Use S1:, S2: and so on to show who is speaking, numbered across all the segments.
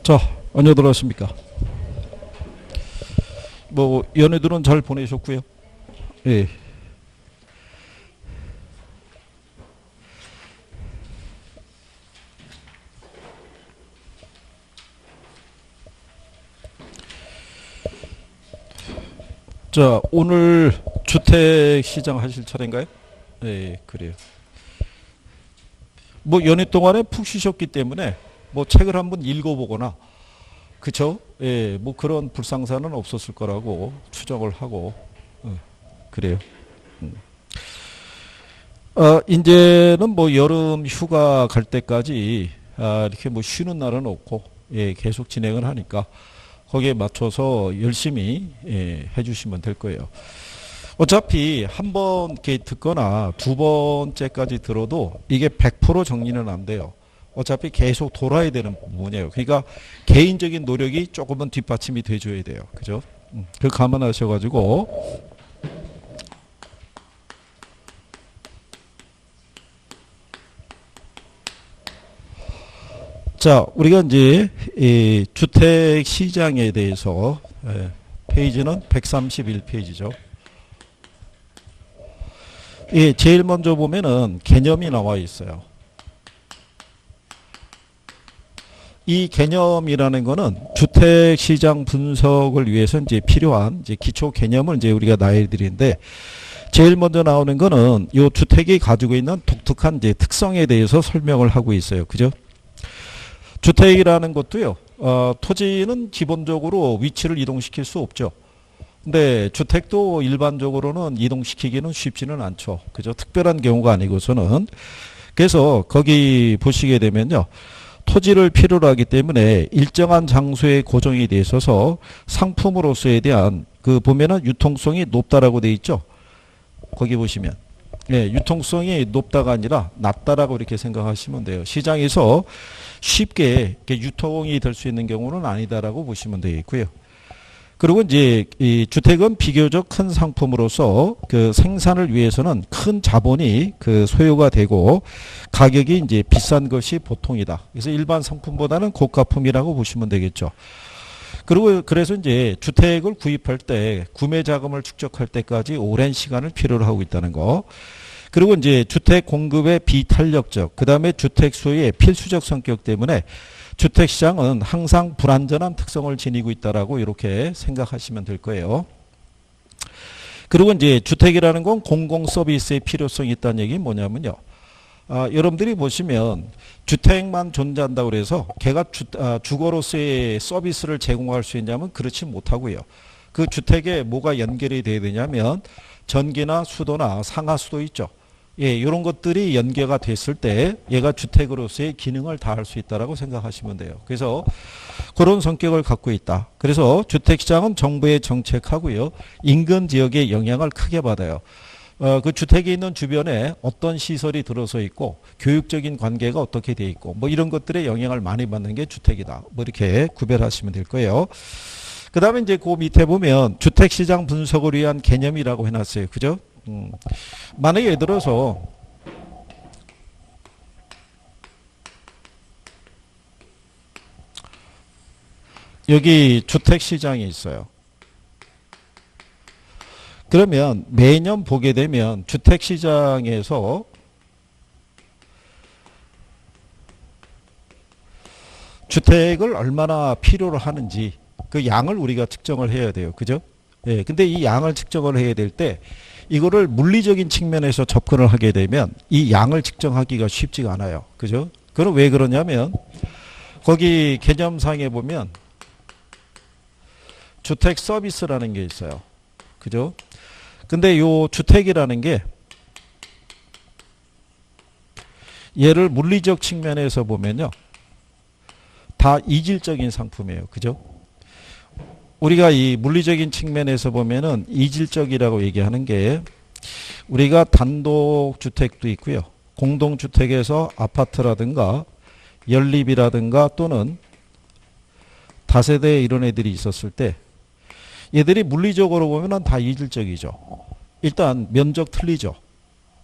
S1: 자, 안녕들 하십니까? 뭐 연애들은 잘 보내셨고요. 예. 자, 오늘 주택 시장 하실 차례인가요? 예, 그래요. 뭐 연애 동안에 푹 쉬셨기 때문에 뭐 책을 한번 읽어보거나, 그쵸? 예, 뭐 그런 불상사는 없었을 거라고 추정을 하고, 그래요. 이제는 뭐 여름 휴가 갈 때까지 이렇게 뭐 쉬는 날은 없고, 예, 계속 진행을 하니까 거기에 맞춰서 열심히 해주시면 될 거예요. 어차피 한 번 이렇게 듣거나 두 번째까지 들어도 이게 100% 정리는 안 돼요. 어차피 계속 돌아야 되는 부분이에요. 그러니까 개인적인 노력이 조금은 뒷받침이 돼줘야 돼요. 그죠? 그 감안하셔가지고. 자, 우리가 이제 이 주택 시장에 대해서 페이지는 131페이지죠. 예, 제일 먼저 보면은 개념이 나와 있어요. 이 개념이라는 거는 주택 시장 분석을 위해서 이제 필요한 이제 기초 개념을 이제 우리가 나열드리는데, 제일 먼저 나오는 거는 이 주택이 가지고 있는 독특한 이제 특성에 대해서 설명을 하고 있어요. 그죠? 주택이라는 것도요, 토지는 기본적으로 위치를 이동시킬 수 없죠. 근데 주택도 일반적으로는 이동시키기는 쉽지는 않죠. 그죠? 특별한 경우가 아니고서는. 그래서 거기 보시게 되면요, 토지를 필요로 하기 때문에 일정한 장소에 고정이 돼 있어서 상품으로서에 대한 그 보면은 유통성이 높다라고 돼 있죠. 거기 보시면. 예, 유통성이 높다가 아니라 낮다라고 이렇게 생각하시면 돼요. 시장에서 쉽게 이렇게 유통이 될 수 있는 경우는 아니다라고 보시면 되겠고요. 그리고 이제 이 주택은 비교적 큰 상품으로서 그 생산을 위해서는 큰 자본이 그 소요가 되고 가격이 이제 비싼 것이 보통이다. 그래서 일반 상품보다는 고가품이라고 보시면 되겠죠. 그리고 그래서 이제 주택을 구입할 때 구매 자금을 축적할 때까지 오랜 시간을 필요로 하고 있다는 거. 그리고 이제 주택 공급의 비탄력적, 그 다음에 주택 수요의 필수적 성격 때문에 주택시장은 항상 불안전한 특성을 지니고 있다라고 이렇게 생각하시면 될 거예요. 그리고 이제 주택이라는 건 공공 서비스의 필요성이 있다는 얘기는 뭐냐면요. 여러분들이 보시면 주택만 존재한다고 그래서 걔가 주거로서의 서비스를 제공할 수 있냐면 그렇지 못하고요. 그 주택에 뭐가 연결이 돼야 되냐면 전기나 수도나 상하수도 있죠. 예, 이런 것들이 연계가 됐을 때 얘가 주택으로서의 기능을 다할 수 있다라고 생각하시면 돼요. 그래서 그런 성격을 갖고 있다. 그래서 주택시장은 정부의 정책하고요, 인근 지역의 영향을 크게 받아요. 그 주택이 있는 주변에 어떤 시설이 들어서 있고 교육적인 관계가 어떻게 돼 있고 뭐 이런 것들의 영향을 많이 받는 게 주택이다. 뭐 이렇게 구별하시면 될 거예요. 그 다음에 이제 그 밑에 보면 주택시장 분석을 위한 개념이라고 해놨어요. 그죠? 만약에 예를 들어서 여기 주택시장이 있어요. 그러면 매년 보게 되면 주택시장에서 주택을 얼마나 필요로 하는지 그 양을 우리가 측정을 해야 돼요. 그죠? 예, 근데 이 양을 측정을 해야 될 때 이거를 물리적인 측면에서 접근을 하게 되면 이 양을 측정하기가 쉽지가 않아요. 그죠? 그럼 왜 그러냐면 거기 개념상에 보면 주택 서비스라는 게 있어요. 그죠? 근데 요 주택이라는 게 얘를 물리적 측면에서 보면요, 다 이질적인 상품이에요. 그죠? 우리가 이 물리적인 측면에서 보면은 이질적이라고 얘기하는 게 우리가 단독주택도 있고요. 공동주택에서 아파트라든가 연립이라든가 또는 다세대 이런 애들이 있었을 때 얘들이 물리적으로 보면은 다 이질적이죠. 일단 면적 틀리죠.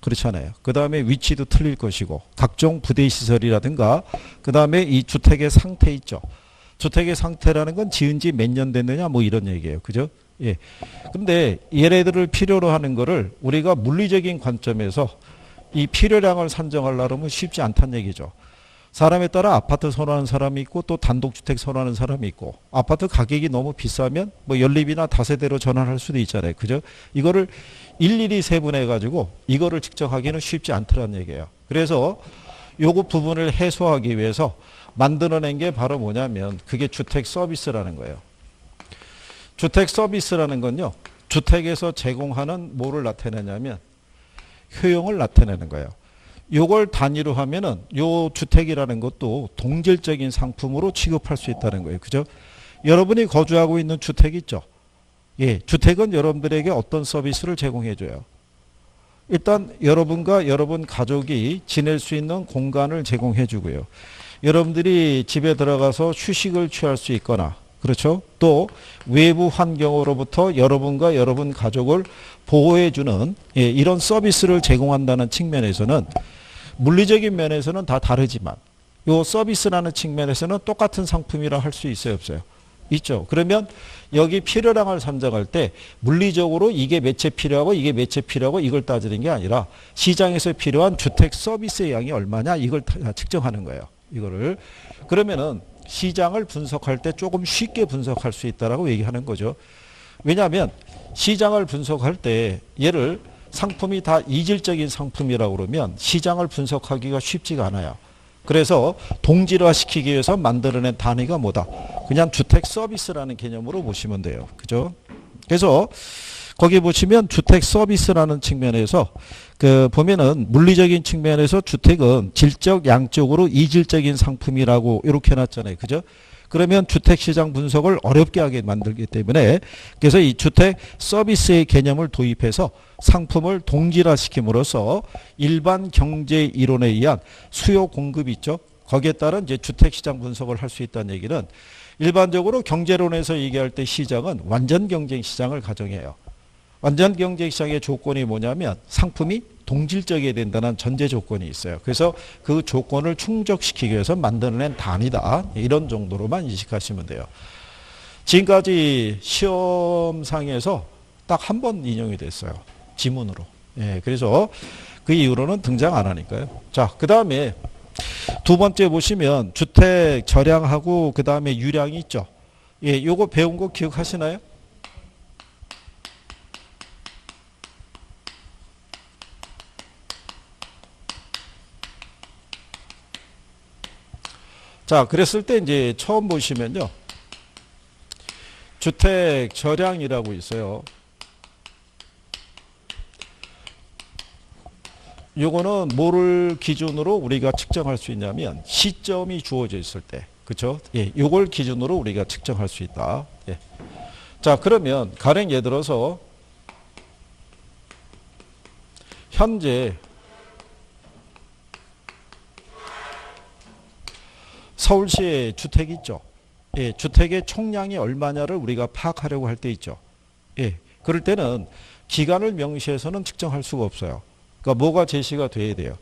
S1: 그렇잖아요. 그 다음에 위치도 틀릴 것이고 각종 부대시설이라든가 그 다음에 이 주택의 상태 있죠. 주택의 상태라는 건 지은 지 몇 년 됐느냐 뭐 이런 얘기예요. 그죠? 예. 근데 얘네들을 필요로 하는 거를 우리가 물리적인 관점에서 이 필요량을 산정하려면 쉽지 않다는 얘기죠. 사람에 따라 아파트 선호하는 사람이 있고 또 단독주택 선호하는 사람이 있고 아파트 가격이 너무 비싸면 뭐 연립이나 다세대로 전환할 수도 있잖아요. 그죠? 이거를 일일이 세분해 가지고 이거를 측정하기는 쉽지 않더라는 얘기예요. 그래서 요거 부분을 해소하기 위해서 만들어낸 게 바로 뭐냐면 그게 주택 서비스라는 거예요. 주택 서비스라는 건요. 주택에서 제공하는 뭐를 나타내냐면 효용을 나타내는 거예요. 요걸 단위로 하면은 요 주택이라는 것도 동질적인 상품으로 취급할 수 있다는 거예요. 그죠? 여러분이 거주하고 있는 주택 있죠? 예, 주택은 여러분들에게 어떤 서비스를 제공해 줘요? 일단 여러분과 여러분 가족이 지낼 수 있는 공간을 제공해 주고요. 여러분들이 집에 들어가서 휴식을 취할 수 있거나 그렇죠? 또 외부 환경으로부터 여러분과 여러분 가족을 보호해 주는 이런 서비스를 제공한다는 측면에서는 물리적인 면에서는 다 다르지만 이 서비스라는 측면에서는 똑같은 상품이라 할 수 있어요, 없어요? 있죠. 그러면 여기 필요량을 산정할 때 물리적으로 이게 몇 채 필요하고 이게 몇 채 필요하고 이걸 따지는 게 아니라 시장에서 필요한 주택 서비스의 양이 얼마냐 이걸 측정하는 거예요. 이거를. 그러면은 시장을 분석할 때 조금 쉽게 분석할 수 있다라고 얘기하는 거죠. 왜냐하면 시장을 분석할 때 얘를 상품이 다 이질적인 상품이라고 그러면 시장을 분석하기가 쉽지가 않아요. 그래서 동질화시키기 위해서 만들어낸 단위가 뭐다? 그냥 주택 서비스라는 개념으로 보시면 돼요. 그죠? 그래서 거기 보시면 주택 서비스라는 측면에서 그 보면은 물리적인 측면에서 주택은 질적, 양적으로 이질적인 상품이라고 이렇게 해놨잖아요. 그죠? 그러면 주택시장 분석을 어렵게 하게 만들기 때문에 그래서 이 주택 서비스의 개념을 도입해서 상품을 동질화시킴으로써 일반 경제 이론에 의한 수요 공급이 있죠. 거기에 따른 이제 주택시장 분석을 할 수 있다는 얘기는 일반적으로 경제론에서 얘기할 때 시장은 완전 경쟁 시장을 가정해요. 완전 경쟁 시장의 조건이 뭐냐면 상품이 동질적이어야 된다는 전제 조건이 있어요. 그래서 그 조건을 충족시키기 위해서 만들어낸 단위다. 이런 정도로만 인식하시면 돼요. 지금까지 시험상에서 딱 한 번 인용이 됐어요. 지문으로. 예, 그래서 그 이후로는 등장 안 하니까요. 자, 그 다음에 두 번째 보시면 주택 절량하고 그 다음에 유량이 있죠. 예, 요거 배운 거 기억하시나요? 자, 그랬을 때 이제 처음 보시면요. 주택 절량이라고 있어요. 요거는 뭐를 기준으로 우리가 측정할 수 있냐면 시점이 주어져 있을 때. 그렇죠? 예, 요걸 기준으로 우리가 측정할 수 있다. 예. 자, 그러면 가령 예를 들어서 현재 서울시에 주택이 있죠. 예, 주택의 총량이 얼마냐를 우리가 파악하려고 할 때 있죠. 예, 그럴 때는 기간을 명시해서는 측정할 수가 없어요. 그러니까 뭐가 제시가 돼야 돼요.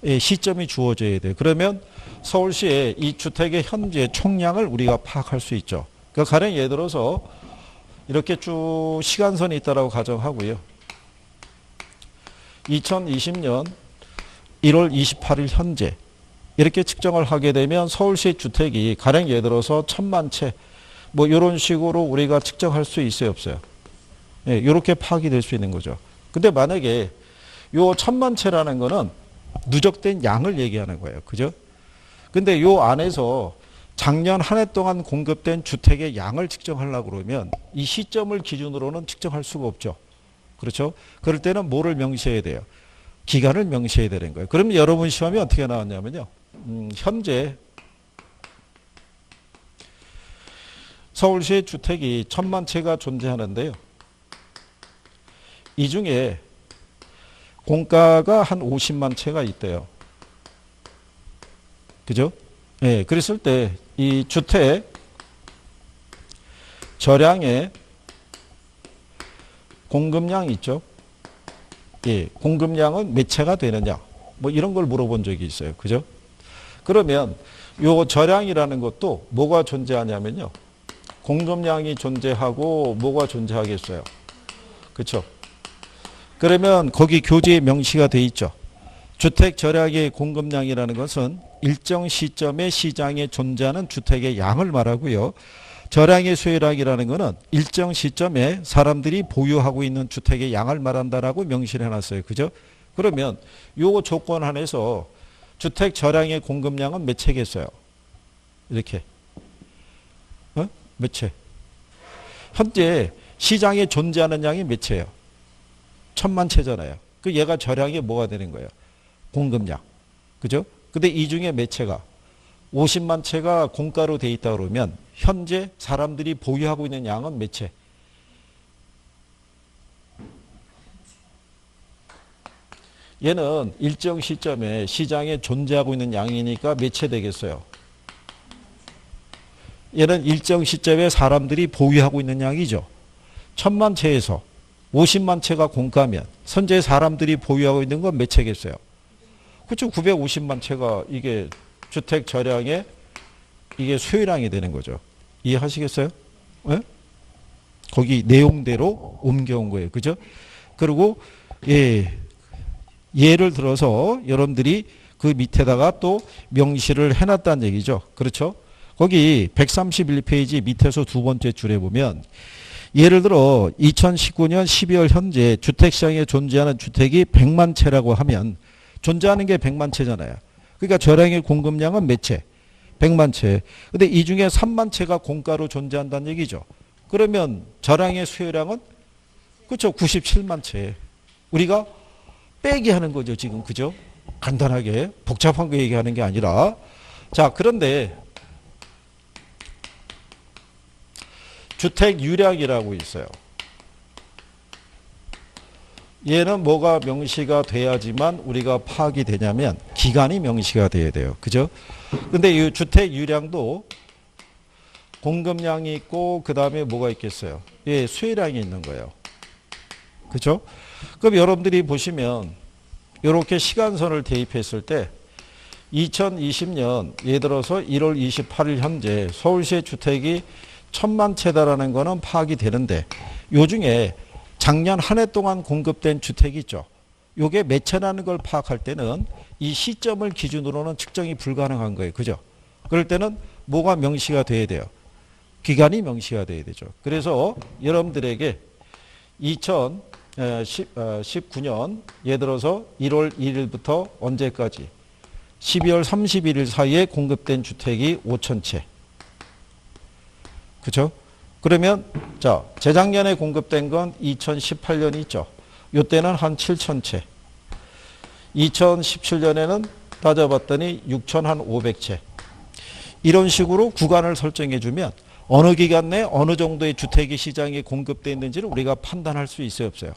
S1: 예, 시점이 주어져야 돼요. 그러면 서울시의 이 주택의 현재 총량을 우리가 파악할 수 있죠. 그러니까 가령 예를 들어서 이렇게 쭉 시간선이 있다라고 가정하고요. 2020년 1월 28일 현재 이렇게 측정을 하게 되면 서울시 주택이 가령 예를 들어서 1000만 채 뭐 이런 식으로 우리가 측정할 수 있어요, 없어요? 예, 이렇게 파악이 될 수 있는 거죠. 근데 만약에 요 1000만 채라는 거는 누적된 양을 얘기하는 거예요. 그죠? 근데 요 안에서 작년 한 해 동안 공급된 주택의 양을 측정하려고 그러면 이 시점을 기준으로는 측정할 수가 없죠. 그렇죠? 그럴 때는 뭐를 명시해야 돼요? 기간을 명시해야 되는 거예요. 그러면 여러분 시험이 어떻게 나왔냐면요. 현재 서울시의 주택이 1000만 채가 존재하는데요. 이 중에 공가가 한 50만 채가 있대요. 그죠? 예, 그랬을 때 이 주택 절량의 공급량이 있죠. 예, 공급량은 몇 채가 되느냐? 뭐 이런 걸 물어본 적이 있어요. 그죠? 그러면 요 저량이라는 것도 뭐가 존재하냐면요. 공급량이 존재하고 뭐가 존재하겠어요. 그렇죠? 그러면 거기 교재에 명시가 돼 있죠. 주택 절약의 공급량이라는 것은 일정 시점에 시장에 존재하는 주택의 양을 말하고요. 절약의 수요량이라는 것은 일정 시점에 사람들이 보유하고 있는 주택의 양을 말한다라고 명시를 해놨어요. 그죠? 그러면 요 조건 안에서 주택 절약의 공급량은 몇 채겠어요? 이렇게. 몇 채? 현재 시장에 존재하는 양이 몇 채예요? 1000만 채잖아요. 그 얘가 절약이 뭐가 되는 거예요? 공급량. 그죠? 근데 이 중에 몇 채가 50만 채가 공가로 돼 있다 그러면 현재 사람들이 보유하고 있는 양은 몇 채? 얘는 일정 시점에 시장에 존재하고 있는 양이니까 몇 채 되겠어요? 얘는 일정 시점에 사람들이 보유하고 있는 양이죠. 1000만 채에서 50만 채가 공가면 현재 사람들이 보유하고 있는 건 몇 채겠어요? 그렇죠. 950만 채가 이게 주택 절약의 이게 수요량이 되는 거죠. 이해하시겠어요? 네? 거기 내용대로 옮겨온 거예요. 그죠? 그리고 예를 들어서 여러분들이 그 밑에다가 또 명시를 해놨다는 얘기죠. 그렇죠? 거기 131페이지 밑에서 두 번째 줄에 보면 예를 들어 2019년 12월 현재 주택시장에 존재하는 주택이 100만 채라고 하면 존재하는 게 100만 채잖아요. 그러니까 절약의 공급량은 몇 채? 100만 채. 근데 이 중에 3만 채가 공가로 존재한다는 얘기죠. 그러면 절약의 수요량은 그렇죠. 97만 채. 우리가 빼기 하는 거죠. 지금 그죠? 간단하게 복잡한 거 얘기하는 게 아니라. 자, 그런데 주택 유량이라고 있어요. 얘는 뭐가 명시가 돼야지만 우리가 파악이 되냐면 기간이 명시가 돼야 돼요. 그죠? 근데 이 주택 유량도 공급량이 있고 그 다음에 뭐가 있겠어요? 예, 수요량이 있는 거예요. 그죠? 그럼 여러분들이 보시면 이렇게 시간선을 대입했을 때 2020년 예를 들어서 1월 28일 현재 서울시의 주택이 1000만 채다라는 거는 파악이 되는데 요 중에 작년 한 해 동안 공급된 주택이 있죠. 요게 몇 채라는 걸 파악할 때는 이 시점을 기준으로는 측정이 불가능한 거예요. 그죠? 그럴 때는 뭐가 명시가 돼야 돼요? 기간이 명시가 돼야 되죠. 그래서 여러분들에게 2019년 예를 들어서 1월 1일부터 언제까지 12월 31일 사이에 공급된 주택이 5,000채. 그죠? 그러면 자 재작년에 공급된 건 2018년이 있죠. 이때는 한 7,000채. 2017년에는 따져봤더니 6,500채. 이런 식으로 구간을 설정해 주면 어느 기간 내에 어느 정도의 주택이 시장에 공급되어 있는지를 우리가 판단할 수 있어요, 없어요?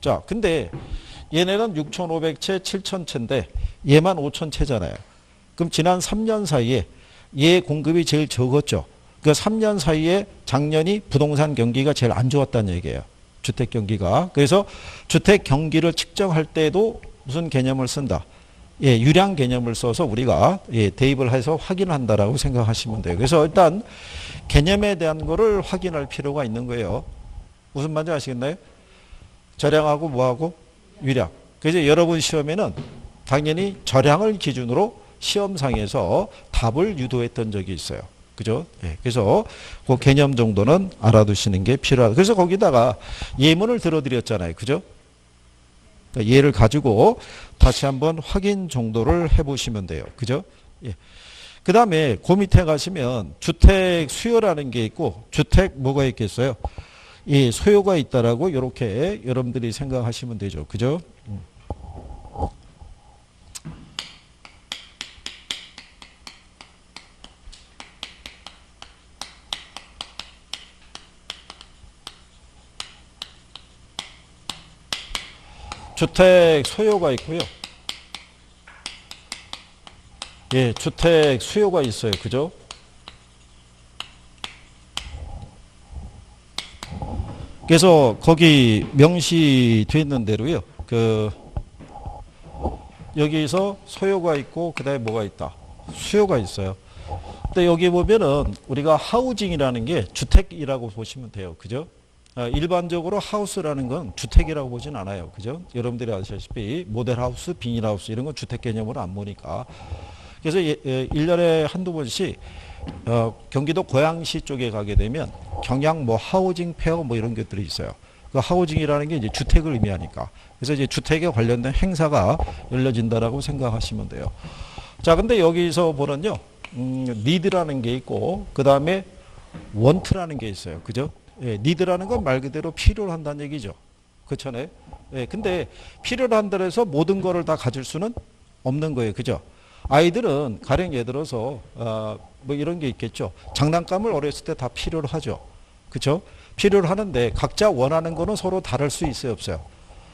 S1: 자, 근데 얘네는 6,500채, 7,000채인데 얘만 5,000채잖아요. 그럼 지난 3년 사이에 얘 공급이 제일 적었죠. 그 3년 사이에 작년이 부동산 경기가 제일 안 좋았다는 얘기예요. 주택 경기가. 그래서 주택 경기를 측정할 때도 무슨 개념을 쓴다? 예, 유량 개념을 써서 우리가 대입을 해서 확인한다라고 생각하시면 돼요. 그래서 일단 개념에 대한 거를 확인할 필요가 있는 거예요. 무슨 말인지 아시겠나요? 절량하고 뭐하고? 유량. 그래서 여러분 시험에는 당연히 절량을 기준으로 시험상에서 답을 유도했던 적이 있어요. 그죠? 예, 그래서 그 개념 정도는 알아두시는 게 필요하다. 그래서 거기다가 예문을 들어드렸잖아요. 그죠? 그러니까 얘를 가지고 다시 한번 확인 정도를 해보시면 돼요. 그죠? 예. 그 다음에 그 밑에 가시면 주택 수요라는 게 있고 주택 뭐가 있겠어요? 이 소요가 있다라고 이렇게 여러분들이 생각하시면 되죠. 그죠? 주택 소요가 있고요. 예, 주택 수요가 있어요. 그죠? 그래서 거기 명시되어 있는 대로요. 여기서 소요가 있고 그다음에 뭐가 있다? 수요가 있어요. 근데 여기 보면은 우리가 하우징이라는 게 주택이라고 보시면 돼요. 그죠? 일반적으로 하우스라는 건 주택이라고 보진 않아요. 그죠? 여러분들이 아시다시피 모델하우스, 비닐하우스 이런 건 주택 개념으로 안 보니까. 그래서 1년에 한두 번씩 경기도 고양시 쪽에 가게 되면 경양 뭐 하우징 페어 뭐 이런 것들이 있어요. 그 하우징이라는 게 이제 주택을 의미하니까. 그래서 이제 주택에 관련된 행사가 열려진다라고 생각하시면 돼요. 자, 근데 여기서 보면요. 니드라는 게 있고, 그 다음에 원트라는 게 있어요. 그죠? 예, 니드라는 건 말 그대로 필요로 한다는 얘기죠. 그렇잖아요. 예, 근데 필요로 한다고 해서 모든 거를 다 가질 수는 없는 거예요. 그죠? 아이들은 가령 예를 들어서 뭐 이런 게 있겠죠. 장난감을 어렸을 때 다 필요로 하죠. 그렇죠? 필요로 하는데 각자 원하는 거는 서로 다를 수 있어요, 없어요?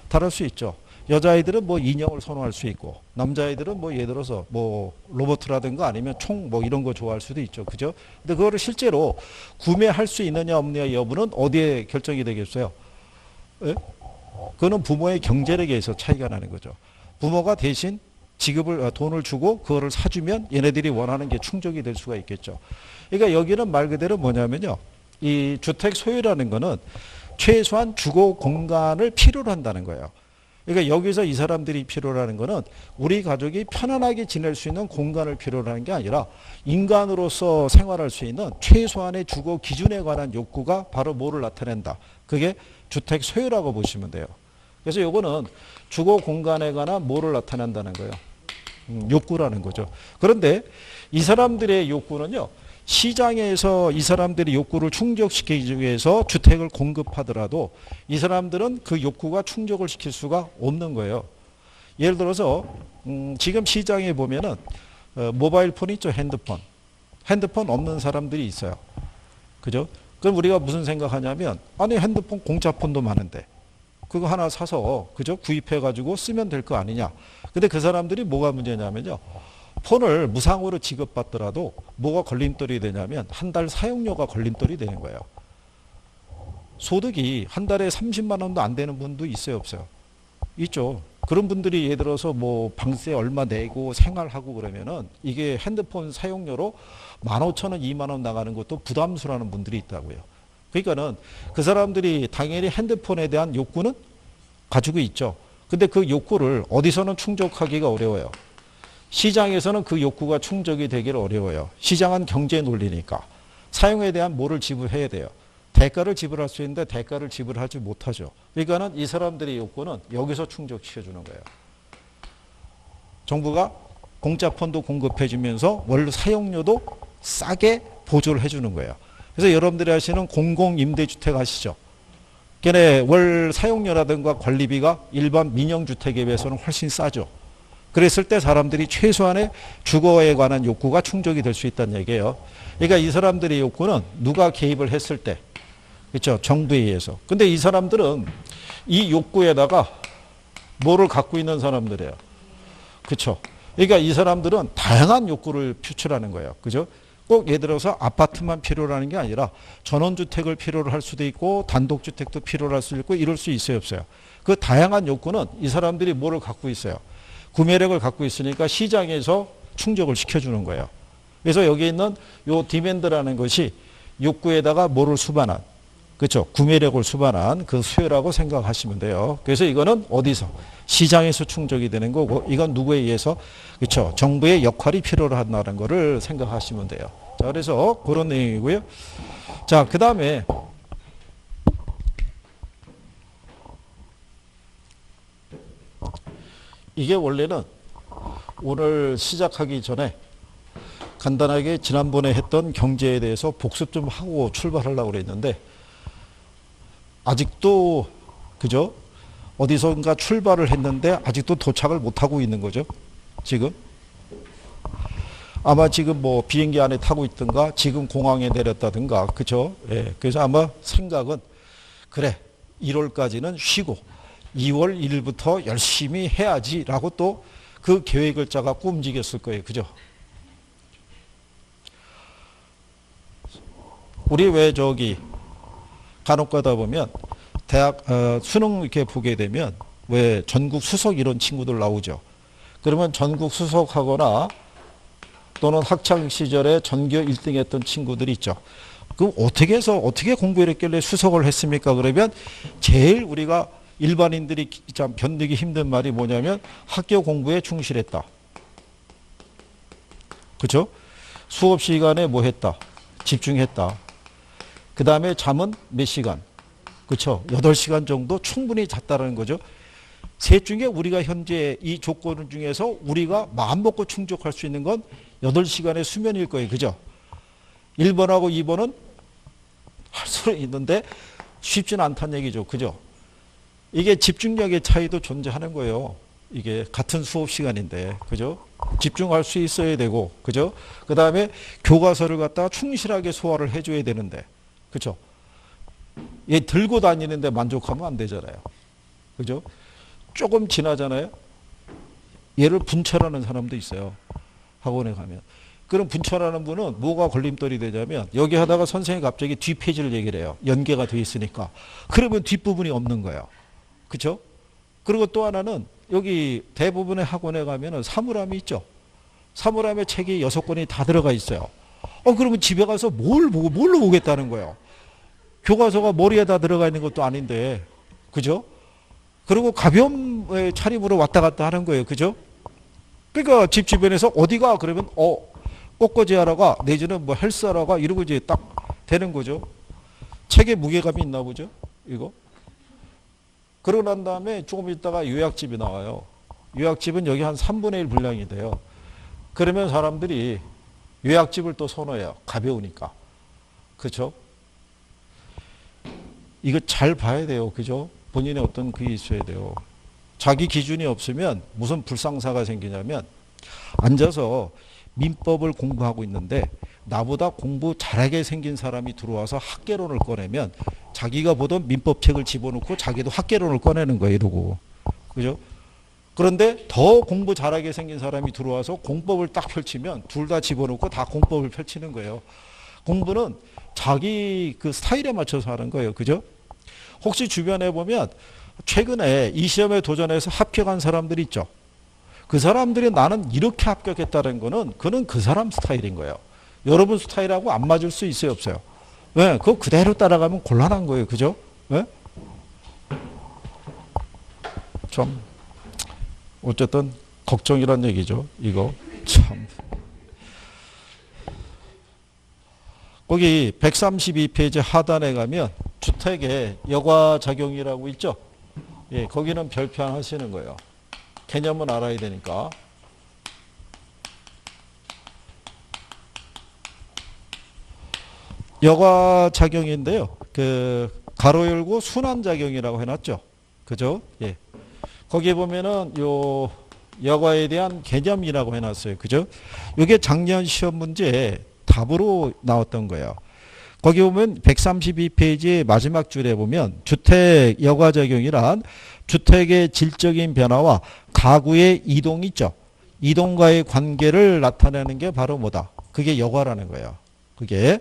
S1: 다를 수 있죠. 여자아이들은 뭐 인형을 선호할 수 있고, 남자아이들은 뭐 예를 들어서 뭐 로봇이라든가 아니면 총 뭐 이런 거 좋아할 수도 있죠. 그죠? 근데 그거를 실제로 구매할 수 있느냐 없느냐 여부는 어디에 결정이 되겠어요? 예? 그거는 부모의 경제력에 의해서 차이가 나는 거죠. 부모가 대신 돈을 주고 그거를 사주면 얘네들이 원하는 게 충족이 될 수가 있겠죠. 그러니까 여기는 말 그대로 뭐냐면요. 이 주택 소유라는 거는 최소한 주거 공간을 필요로 한다는 거예요. 그러니까 여기서 이 사람들이 필요로 하는 거는 우리 가족이 편안하게 지낼 수 있는 공간을 필요로 하는 게 아니라 인간으로서 생활할 수 있는 최소한의 주거 기준에 관한 욕구가 바로 뭐를 나타낸다. 그게 주택 소유라고 보시면 돼요. 그래서 요거는 주거 공간에 관한 뭐를 나타낸다는 거예요. 욕구라는 거죠. 그런데 이 사람들의 욕구는요. 시장에서 이 사람들의 욕구를 충족시키기 위해서 주택을 공급하더라도 이 사람들은 그 욕구가 충족을 시킬 수가 없는 거예요. 예를 들어서 지금 시장에 보면은 모바일 폰 있죠. 핸드폰. 핸드폰 없는 사람들이 있어요. 그죠? 그럼 우리가 무슨 생각하냐면 아니 핸드폰 공짜 폰도 많은데 그거 하나 사서 그죠? 구입해 가지고 쓰면 될 거 아니냐. 근데 그 사람들이 뭐가 문제냐면요. 폰을 무상으로 지급받더라도 뭐가 걸림돌이 되냐면 한 달 사용료가 걸림돌이 되는 거예요. 소득이 한 달에 30만 원도 안 되는 분도 있어요, 없어요? 있죠. 그런 분들이 예를 들어서 뭐 방세 얼마 내고 생활하고 그러면은 이게 핸드폰 사용료로 15,000원, 2만 원 나가는 것도 부담스러워하는 분들이 있다고요. 그러니까는 그 사람들이 당연히 핸드폰에 대한 욕구는 가지고 있죠. 근데 그 욕구를 어디서는 충족하기가 어려워요. 시장에서는 그 욕구가 충족이 되기를 어려워요. 시장은 경제 논리니까. 사용에 대한 뭐를 지불해야 돼요. 대가를 지불할 수 있는데 대가를 지불하지 못하죠. 그러니까는 이 사람들의 욕구는 여기서 충족시켜주는 거예요. 정부가 공짜 폰도 공급해 주면서 월 사용료도 싸게 보조를 해주는 거예요. 그래서 여러분들이 하시는 공공임대주택 아시죠? 걔네 월 사용료라든가 관리비가 일반 민영주택에 비해서는 훨씬 싸죠. 그랬을 때 사람들이 최소한의 주거에 관한 욕구가 충족이 될 수 있다는 얘기예요. 그러니까 이 사람들의 욕구는 누가 개입을 했을 때, 그렇죠? 정부에 의해서. 근데 이 사람들은 이 욕구에다가 뭐를 갖고 있는 사람들이에요. 그렇죠? 그러니까 이 사람들은 다양한 욕구를 표출하는 거예요. 그죠? 꼭 예를 들어서 아파트만 필요로 하는 게 아니라 전원주택을 필요로 할 수도 있고 단독주택도 필요로 할 수도 있고 이럴 수 있어요, 없어요? 그 다양한 욕구는 이 사람들이 뭐를 갖고 있어요? 구매력을 갖고 있으니까 시장에서 충족을 시켜주는 거예요. 그래서 여기 있는 요 디맨드라는 것이 욕구에다가 뭐를 수반한, 그렇죠? 구매력을 수반한 그 수요라고 생각하시면 돼요. 그래서 이거는 어디서? 시장에서 충족이 되는 거고 이건 누구에 의해서? 그렇죠? 정부의 역할이 필요로 한다는 거를 생각하시면 돼요. 자, 그래서 그런 내용이고요. 자, 그 다음에 이게 원래는 오늘 시작하기 전에 간단하게 지난번에 했던 경제에 대해서 복습 좀 하고 출발하려고 그랬는데 아직도 그죠? 어디선가 출발을 했는데 아직도 도착을 못하고 있는 거죠. 지금 아마 지금 뭐 비행기 안에 타고 있든가 지금 공항에 내렸다든가 그죠? 예, 그래서 아마 생각은 그래 1월까지는 쉬고 2월 1일부터 열심히 해야지라고 또 그 계획을 짜갖고 움직였을 거예요. 그죠? 우리 왜 저기 간혹 가다 보면 대학 수능 이렇게 보게 되면 왜 전국 수석 이런 친구들 나오죠. 그러면 전국 수석하거나 또는 학창 시절에 전교 1등 했던 친구들이 있죠. 그럼 어떻게 해서 어떻게 공부를 했길래 수석을 했습니까? 그러면 제일 우리가 일반인들이 참 견디기 힘든 말이 뭐냐면 학교 공부에 충실했다. 그렇죠? 수업 시간에 뭐 했다. 집중했다. 그 다음에 잠은 몇 시간? 그렇죠? 8시간 정도 충분히 잤다는 거죠. 셋 중에 우리가 현재 이 조건 중에서 우리가 마음 먹고 충족할 수 있는 건 8시간의 수면일 거예요. 그죠? 1번하고 2번은 할 수는 있는데 쉽지는 않다는 얘기죠. 그죠? 이게 집중력의 차이도 존재하는 거예요. 이게 같은 수업 시간인데. 그죠? 집중할 수 있어야 되고. 그죠? 그 다음에 교과서를 갖다가 충실하게 소화를 해줘야 되는데. 그죠? 얘 들고 다니는데 만족하면 안 되잖아요. 그죠? 조금 지나잖아요. 얘를 분철하는 사람도 있어요. 학원에 가면. 그럼 분철하는 분은 뭐가 걸림돌이 되냐면 여기 하다가 선생님이 갑자기 뒷페이지를 얘기를 해요. 연계가 돼 있으니까. 그러면 뒷부분이 없는 거예요. 그렇죠? 그리고 또 하나는 여기 대부분의 학원에 가면은 사물함이 있죠. 사물함에 책이 6권이 다 들어가 있어요. 그러면 집에 가서 뭘로 보겠다는 거예요. 교과서가 머리에다 들어가 있는 것도 아닌데. 그죠? 그리고 가벼운 차림으로 왔다 갔다 하는 거예요. 그죠? 그러니까 집 주변에서 어디가 그러면 꽃꽂이하러 가 내지는 뭐 헬스하러 가 이러고 이제 딱 되는 거죠. 책에 무게감이 있나 보죠. 이거. 그러고 난 다음에 조금 있다가 요약집이 나와요. 요약집은 여기 한 3분의 1 분량이 돼요. 그러면 사람들이 요약집을 또 선호해요. 가벼우니까. 그렇죠? 이거 잘 봐야 돼요. 그죠? 본인의 어떤 그게 있어야 돼요. 자기 기준이 없으면 무슨 불상사가 생기냐면 앉아서 민법을 공부하고 있는데 나보다 공부 잘하게 생긴 사람이 들어와서 학개론을 꺼내면 자기가 보던 민법책을 집어넣고 자기도 학개론을 꺼내는 거예요. 이러고. 그죠? 그런데 더 공부 잘하게 생긴 사람이 들어와서 공법을 딱 펼치면 둘 다 집어넣고 다 공법을 펼치는 거예요. 공부는 자기 그 스타일에 맞춰서 하는 거예요. 그죠? 혹시 주변에 보면 최근에 이 시험에 도전해서 합격한 사람들이 있죠. 그 사람들이 나는 이렇게 합격했다는 거는 그는 그 사람 스타일인 거예요. 여러분 스타일하고 안 맞을 수 있어요, 없어요? 네, 그거 그대로 따라가면 곤란한 거예요. 그죠? 네? 좀 어쨌든 걱정이란 얘기죠. 이거 참. 거기 132페이지 하단에 가면 주택의 여과작용이라고 있죠. 예, 거기는 별표 하시는 거예요. 개념은 알아야 되니까. 여과작용인데요. 그 가로 열고 순환작용이라고 해놨죠. 그죠? 예. 거기에 보면은 요 여과에 대한 개념이라고 해놨어요. 그죠? 이게 작년 시험 문제 답으로 나왔던 거예요. 거기 보면 132페이지 마지막 줄에 보면 주택 여과작용이란 주택의 질적인 변화와 가구의 이동이 있죠. 이동과의 관계를 나타내는 게 바로 뭐다? 그게 여과라는 거예요. 그게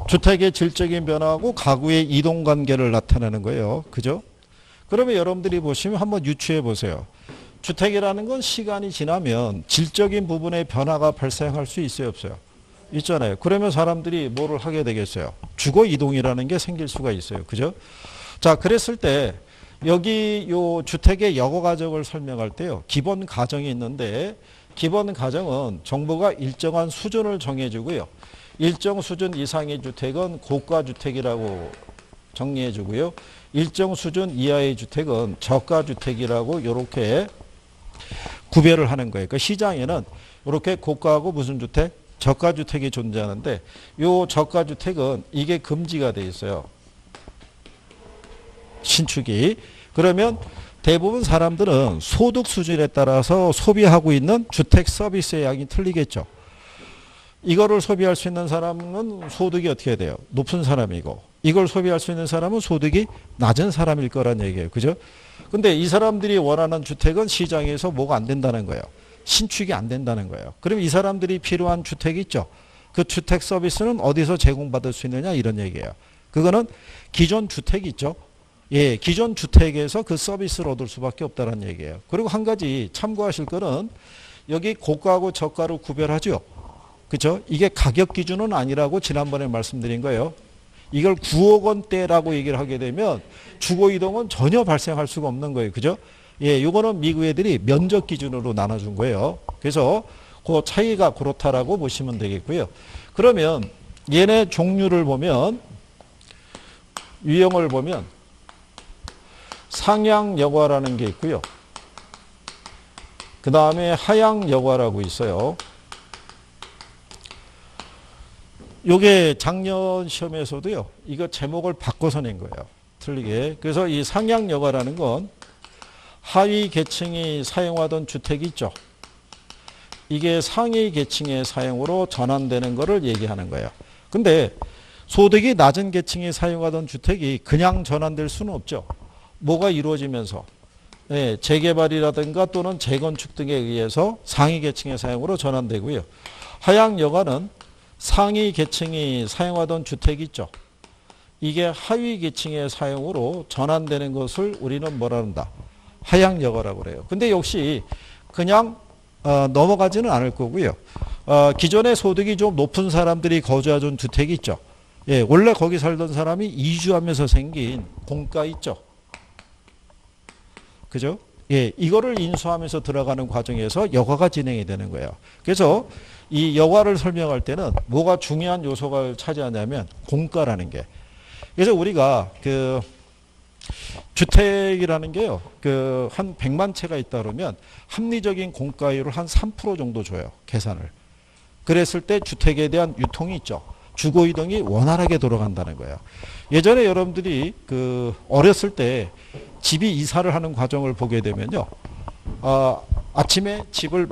S1: 주택의 질적인 변화하고 가구의 이동 관계를 나타내는 거예요. 그죠? 그러면 여러분들이 보시면 한번 유추해 보세요. 주택이라는 건 시간이 지나면 질적인 부분의 변화가 발생할 수 있어요, 없어요? 있잖아요. 그러면 사람들이 뭐를 하게 되겠어요? 주거 이동이라는 게 생길 수가 있어요. 그죠? 자, 그랬을 때 여기 요 주택의 여과 과정을 설명할 때요. 기본 가정이 있는데 기본 가정은 정부가 일정한 수준을 정해주고요. 일정 수준 이상의 주택은 고가주택이라고 정리해주고요. 일정 수준 이하의 주택은 저가주택이라고 이렇게 구별을 하는 거예요. 그러니까 시장에는 이렇게 고가하고 무슨 주택? 저가주택이 존재하는데 이 저가주택은 이게 금지가 돼 있어요. 신축이. 그러면 대부분 사람들은 소득 수준에 따라서 소비하고 있는 주택 서비스의 양이 틀리겠죠. 이거를 소비할 수 있는 사람은 소득이 어떻게 돼요? 높은 사람이고 이걸 소비할 수 있는 사람은 소득이 낮은 사람일 거란 얘기예요. 그죠? 근데 이 사람들이 원하는 주택은 시장에서 뭐가 안 된다는 거예요. 신축이 안 된다는 거예요. 그럼 이 사람들이 필요한 주택이 있죠. 그 주택 서비스는 어디서 제공받을 수 있느냐 이런 얘기예요. 그거는 기존 주택이 있죠. 예, 기존 주택에서 그 서비스를 얻을 수밖에 없다는 얘기예요. 그리고 한 가지 참고하실 거는 여기 고가하고 저가로 구별하죠. 그렇죠? 이게 가격 기준은 아니라고 지난번에 말씀드린 거예요. 이걸 9억 원대라고 얘기를 하게 되면 주거 이동은 전혀 발생할 수가 없는 거예요. 그죠? 예, 요거는 미국 애들이 면적 기준으로 나눠준 거예요. 그래서 그 차이가 그렇다라고 보시면 되겠고요. 그러면 얘네 종류를 보면 유형을 보면 상향 여과라는 게 있고요. 그 다음에 하향 여과라고 있어요. 요게 작년 시험에서도요. 이거 제목을 바꿔서 낸 거예요. 틀리게. 그래서 이 상향 여과라는 건 하위 계층이 사용하던 주택이 있죠. 이게 상위 계층의 사용으로 전환되는 거를 얘기하는 거예요. 근데 소득이 낮은 계층이 사용하던 주택이 그냥 전환될 수는 없죠. 뭐가 이루어지면서 예, 재개발이라든가 또는 재건축 등에 의해서 상위 계층의 사용으로 전환되고요. 하향 여과는 상위 계층이 사용하던 주택이 있죠. 이게 하위 계층의 사용으로 전환되는 것을 우리는 뭐라 한다? 하향 여과라고 그래요. 근데 역시 그냥 넘어가지는 않을 거고요. 기존의 소득이 좀 높은 사람들이 거주하던 주택이 있죠. 예, 원래 거기 살던 사람이 이주하면서 생긴 공가 있죠. 그죠? 예, 이거를 인수하면서 들어가는 과정에서 여과가 진행이 되는 거예요. 그래서 이 여과를 설명할 때는 뭐가 중요한 요소가 차지하냐면 공가라는 게. 그래서 우리가 그 주택이라는 게요. 그 한 100만 채가 있다 그러면 합리적인 공가율을 한 3% 정도 줘요. 계산을. 그랬을 때 주택에 대한 유통이 있죠. 주거 이동이 원활하게 돌아간다는 거예요. 예전에 여러분들이 그 어렸을 때 집이 이사를 하는 과정을 보게 되면요. 아침에 짐을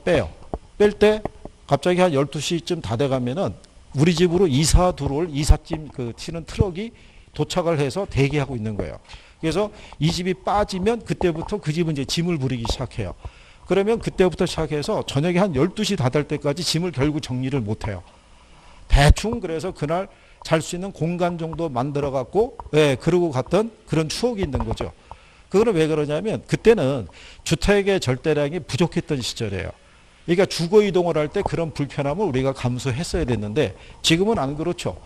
S1: 빼요. 뺄 때 갑자기 한 12시쯤 다 돼가면은 우리 집으로 이사 들어올 이삿짐 그 튀는 트럭이 도착을 해서 대기하고 있는 거예요. 그래서 이 집이 빠지면 그때부터 그 집은 이제 짐을 부리기 시작해요. 그러면 그때부터 시작해서 저녁에 한 12시 다 될 때까지 짐을 결국 정리를 못 해요. 대충 그래서 그날 잘 수 있는 공간 정도 만들어 갖고 예, 그러고 갔던 그런 추억이 있는 거죠. 그거는 왜 그러냐면 그때는 주택의 절대량이 부족했던 시절이에요. 그러니까 주거 이동을 할 때 그런 불편함을 우리가 감수했어야 됐는데 지금은 안 그렇죠.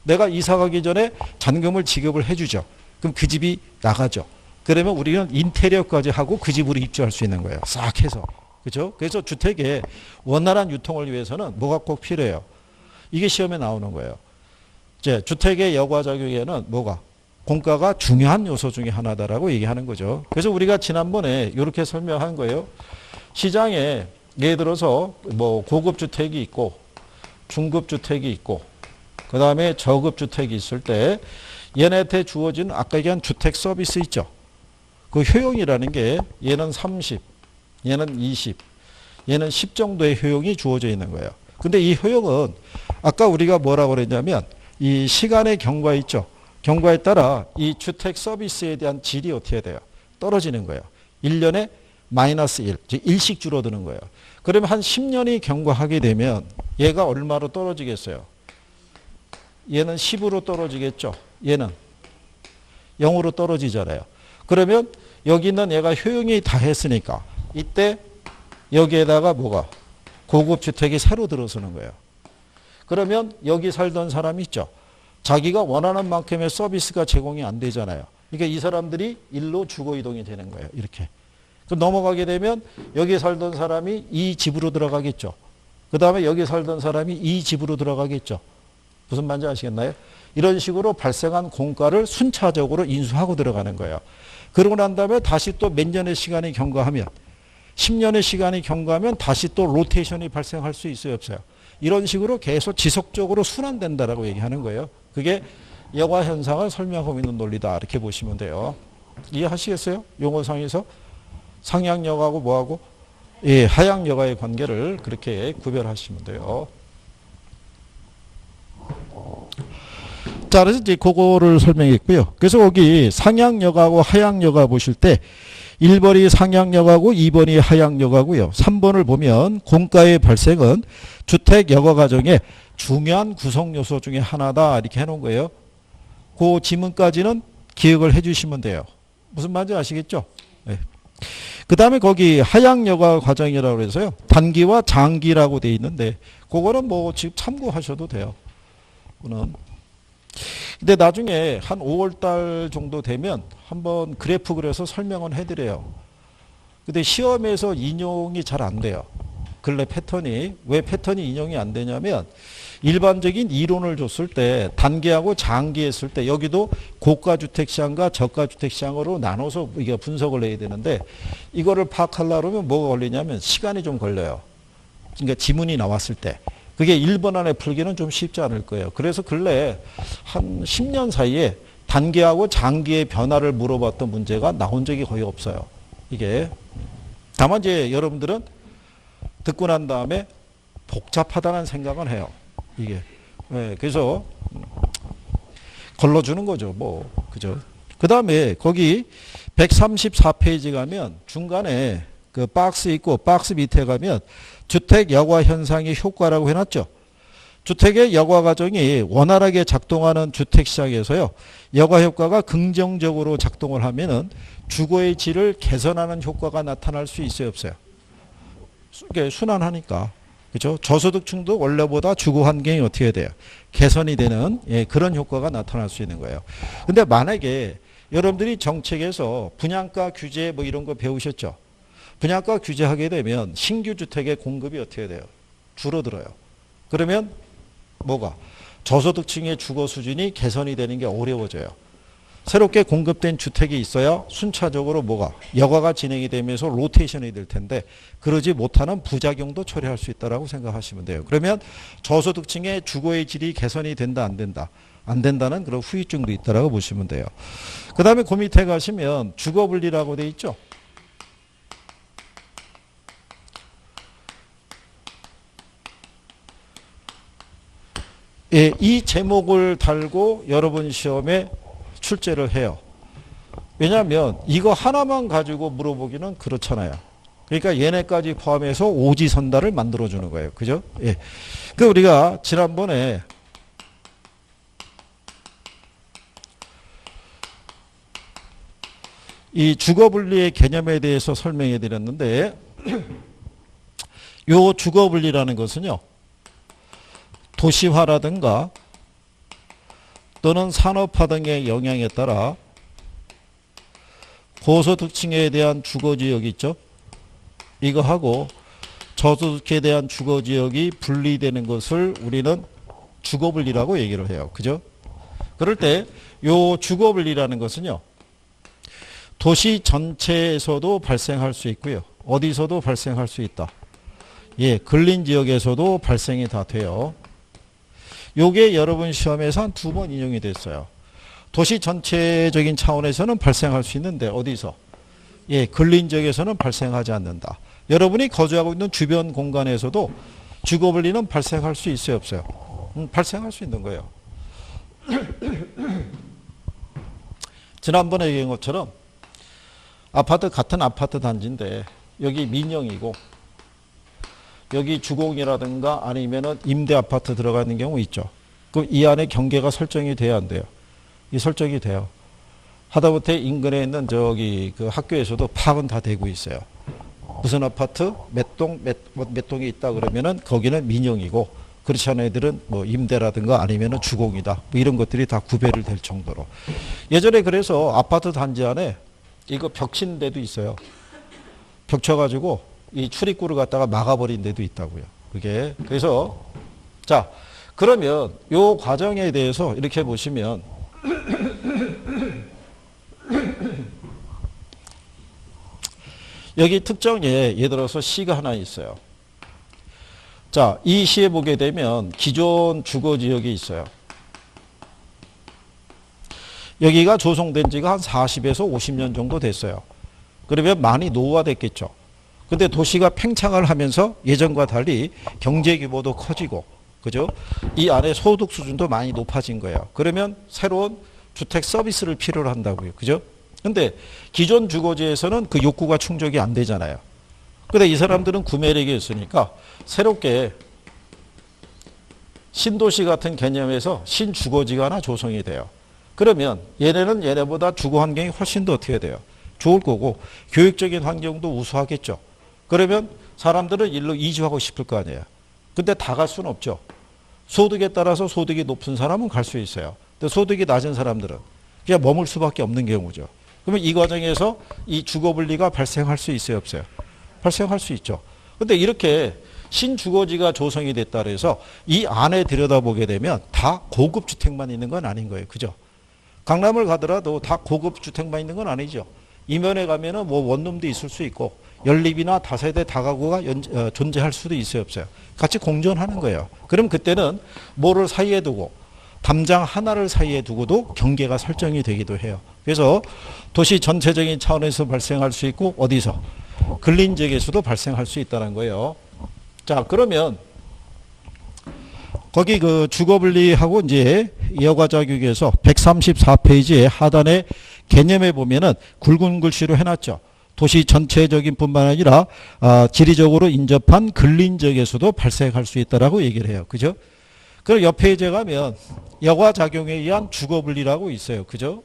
S1: 내가 이사 가기 전에 잔금을 지급을 해주죠. 그럼 그 집이 나가죠. 그러면 우리는 인테리어까지 하고 그 집으로 입주할 수 있는 거예요. 싹 해서. 그렇죠? 그래서 주택의 원활한 유통을 위해서는 뭐가 꼭 필요해요. 이게 시험에 나오는 거예요. 이제 주택의 여과작용에는 뭐가? 공가가 중요한 요소 중에 하나다라고 얘기하는 거죠. 그래서 우리가 지난번에 이렇게 설명한 거예요. 시장에 예를 들어서 뭐 고급 주택이 있고 중급 주택이 있고 그 다음에 저급 주택이 있을 때 얘네한테 주어진 아까 얘기한 주택 서비스 있죠. 그 효용이라는 게 얘는 30, 얘는 20, 얘는 10 정도의 효용이 주어져 있는 거예요. 근데 이 효용은 아까 우리가 뭐라고 그랬냐면 이 시간의 경과 있죠. 경과에 따라 이 주택 서비스에 대한 질이 어떻게 돼요? 떨어지는 거예요. 1년에 마이너스 1, 즉 일씩 줄어드는 거예요. 그러면 한 10년이 경과하게 되면 얘가 얼마로 떨어지겠어요? 얘는 10으로 떨어지겠죠. 얘는 0으로 떨어지잖아요. 그러면 여기 있는 얘가 효용이 다 했으니까 이때 여기에다가 뭐가? 고급 주택이 새로 들어서는 거예요. 그러면 여기 살던 사람이 있죠. 자기가 원하는 만큼의 서비스가 제공이 안 되잖아요. 그러니까 이 사람들이 일로 주거 이동이 되는 거예요. 이렇게. 그럼 넘어가게 되면 여기 살던 사람이 이 집으로 들어가겠죠. 그 다음에 여기 살던 사람이 이 집으로 들어가겠죠. 무슨 말인지 아시겠나요? 이런 식으로 발생한 공가를 순차적으로 인수하고 들어가는 거예요. 그러고 난 다음에 다시 또 몇 년의 시간이 경과하면 10년의 시간이 경과하면 다시 또 로테이션이 발생할 수 있어요, 없어요? 이런 식으로 계속 지속적으로 순환된다라고 얘기하는 거예요. 그게 여과 현상을 설명하고 있는 논리다. 이렇게 보시면 돼요. 이해하시겠어요? 용어상에서 상향 여과하고 뭐하고? 예, 하향 여과의 관계를 그렇게 구별하시면 돼요. 자, 그래서 이제 그거를 설명했고요. 그래서 여기 상향 여과하고 하향 여과 보실 때 1번이 상향 여과고 2번이 하향 여과고요. 3번을 보면 공가의 발생은 주택 여과 과정에 중요한 구성 요소 중에 하나다 이렇게 해놓은 거예요. 그 지문까지는 기억을 해주시면 돼요. 무슨 말인지 아시겠죠? 네. 그 다음에 거기 하향여과 과정이라고 해서요. 단기와 장기라고 돼 있는데 그거는 뭐 지금 참고하셔도 돼요. 그거는. 근데 나중에 한 5월달 정도 되면 한번 그래프 그려서 설명은 해드려요. 근데 시험에서 인용이 잘 안 돼요. 근래 패턴이. 왜 패턴이 인용이 안 되냐면 일반적인 이론을 줬을 때 단기하고 장기 했을 때 여기도 고가주택시장과 저가주택시장으로 나눠서 이게 분석을 해야 되는데 이거를 파악하려고 하면 뭐가 걸리냐면 시간이 좀 걸려요. 그러니까 지문이 나왔을 때. 그게 1번 안에 풀기는 좀 쉽지 않을 거예요. 그래서 근래 한 10년 사이에 단기하고 장기의 변화를 물어봤던 문제가 나온 적이 거의 없어요. 이게. 다만 이제 여러분들은 듣고 난 다음에 복잡하다는 생각은 해요. 이게. 네, 그래서 걸러주는 거죠. 뭐. 그죠. 그 다음에 거기 134페이지 가면 중간에 그 박스 있고 박스 밑에 가면 주택 여과 현상의 효과라고 해놨죠. 주택의 여과 과정이 원활하게 작동하는 주택시장에서요. 여과 효과가 긍정적으로 작동을 하면은 주거의 질을 개선하는 효과가 나타날 수 있어요, 없어요? 이게 순환하니까. 그죠? 저소득층도 원래보다 주거 환경이 어떻게 돼요? 개선이 되는 그런 효과가 나타날 수 있는 거예요. 근데 만약에 여러분들이 정책에서 분양가 규제 뭐 이런 거 배우셨죠? 분양가 규제하게 되면 신규 주택의 공급이 어떻게 돼요? 줄어들어요. 그러면 뭐가? 저소득층의 주거 수준이 개선이 되는 게 어려워져요. 새롭게 공급된 주택이 있어야 순차적으로 뭐가? 여가가 진행이 되면서 로테이션이 될 텐데 그러지 못하는 부작용도 처리할 수 있다고 생각하시면 돼요. 그러면 저소득층의 주거의 질이 개선이 된다 안 된다? 안 된다는 그런 후유증도 있다고 보시면 돼요. 그 다음에 그 밑에 가시면 주거분리라고 돼 있죠. 예, 이 제목을 달고 여러분 시험에 출제를 해요. 왜냐하면 이거 하나만 가지고 물어보기는 그렇잖아요. 그러니까 얘네까지 포함해서 오지선다를 만들어주는 거예요. 그죠? 예. 그 우리가 지난번에 이 주거분리의 개념에 대해서 설명해 드렸는데 요 주거분리라는 것은요. 도시화라든가 또는 산업화 등의 영향에 따라 고소득층에 대한 주거지역이 있죠. 이거하고 저소득층에 대한 주거지역이 분리되는 것을 우리는 주거분리라고 얘기를 해요. 그죠? 그럴 때 요 주거분리라는 것은요. 도시 전체에서도 발생할 수 있고요. 어디서도 발생할 수 있다. 예, 근린지역에서도 발생이 다 돼요. 요게 여러분 시험에서 한 2번 인용이 됐어요. 도시 전체적인 차원에서는 발생할 수 있는데 어디서? 예, 근린지역에서는 발생하지 않는다. 여러분이 거주하고 있는 주변 공간에서도 주거분리는 발생할 수 있어요, 없어요? 발생할 수 있는 거예요. 지난번에 얘기한 것처럼 아파트 같은 아파트 단지인데 여기 민영이고 여기 주공이라든가 아니면은 임대 아파트 들어가 있는 경우 있죠. 그럼 이 안에 경계가 설정이 돼야 안 돼요. 이 설정이 돼요. 하다못해 인근에 있는 저기 그 학교에서도 파악은 다 되고 있어요. 무슨 아파트 몇 동이 있다 그러면은 거기는 민영이고 그렇지 않은 애들은 뭐 임대라든가 아니면은 주공이다. 뭐 이런 것들이 다 구별이 될 정도로. 예전에 그래서 아파트 단지 안에 이거 벽 친 데도 있어요. 벽 쳐가지고 이 출입구를 갖다가 막아버린 데도 있다고요. 그게. 그래서, 자, 그러면 요 과정에 대해서 이렇게 보시면, 여기 특정에 예를 들어서 시가 하나 있어요. 자, 이 시에 보게 되면 기존 주거지역이 있어요. 여기가 조성된 지가 한 40에서 50년 정도 됐어요. 그러면 많이 노후화됐겠죠. 근데 도시가 팽창을 하면서 예전과 달리 경제 규모도 커지고, 그죠? 이 안에 소득 수준도 많이 높아진 거예요. 그러면 새로운 주택 서비스를 필요로 한다고요. 그죠? 근데 기존 주거지에서는 그 욕구가 충족이 안 되잖아요. 근데 이 사람들은 구매력이 있으니까 새롭게 신도시 같은 개념에서 신주거지가 하나 조성이 돼요. 그러면 얘네는 얘네보다 주거 환경이 훨씬 더 어떻게 돼요? 좋을 거고 교육적인 환경도 우수하겠죠. 그러면 사람들은 일로 이주하고 싶을 거 아니에요. 근데 다 갈 수는 없죠. 소득에 따라서 소득이 높은 사람은 갈 수 있어요. 근데 소득이 낮은 사람들은 그냥 머물 수밖에 없는 경우죠. 그러면 이 과정에서 이 주거분리가 발생할 수 있어요, 없어요? 발생할 수 있죠. 근데 이렇게 신주거지가 조성이 됐다 그래서 이 안에 들여다보게 되면 다 고급 주택만 있는 건 아닌 거예요. 그죠? 강남을 가더라도 다 고급 주택만 있는 건 아니죠. 이면에 가면은 뭐 원룸도 있을 수 있고 연립이나 다세대 다가구가 존재할 수도 있어요, 없어요? 같이 공존하는 거예요. 그럼 그때는 뭐를 사이에 두고 담장 하나를 사이에 두고도 경계가 설정이 되기도 해요. 그래서 도시 전체적인 차원에서 발생할 수 있고 어디서? 근린 지역에서도 발생할 수 있다는 거예요. 자, 그러면 거기 그 주거분리하고 이제 여가자격에서 134페이지에 하단에 개념에 보면은 굵은 글씨로 해놨죠. 도시 전체적인 뿐만 아니라 지리적으로 인접한 근린 지역에서도 발생할 수 있다라고 얘기를 해요. 그죠? 그럼 옆 페이지에 가면 여가작용에 의한 주거분리라고 있어요. 그죠?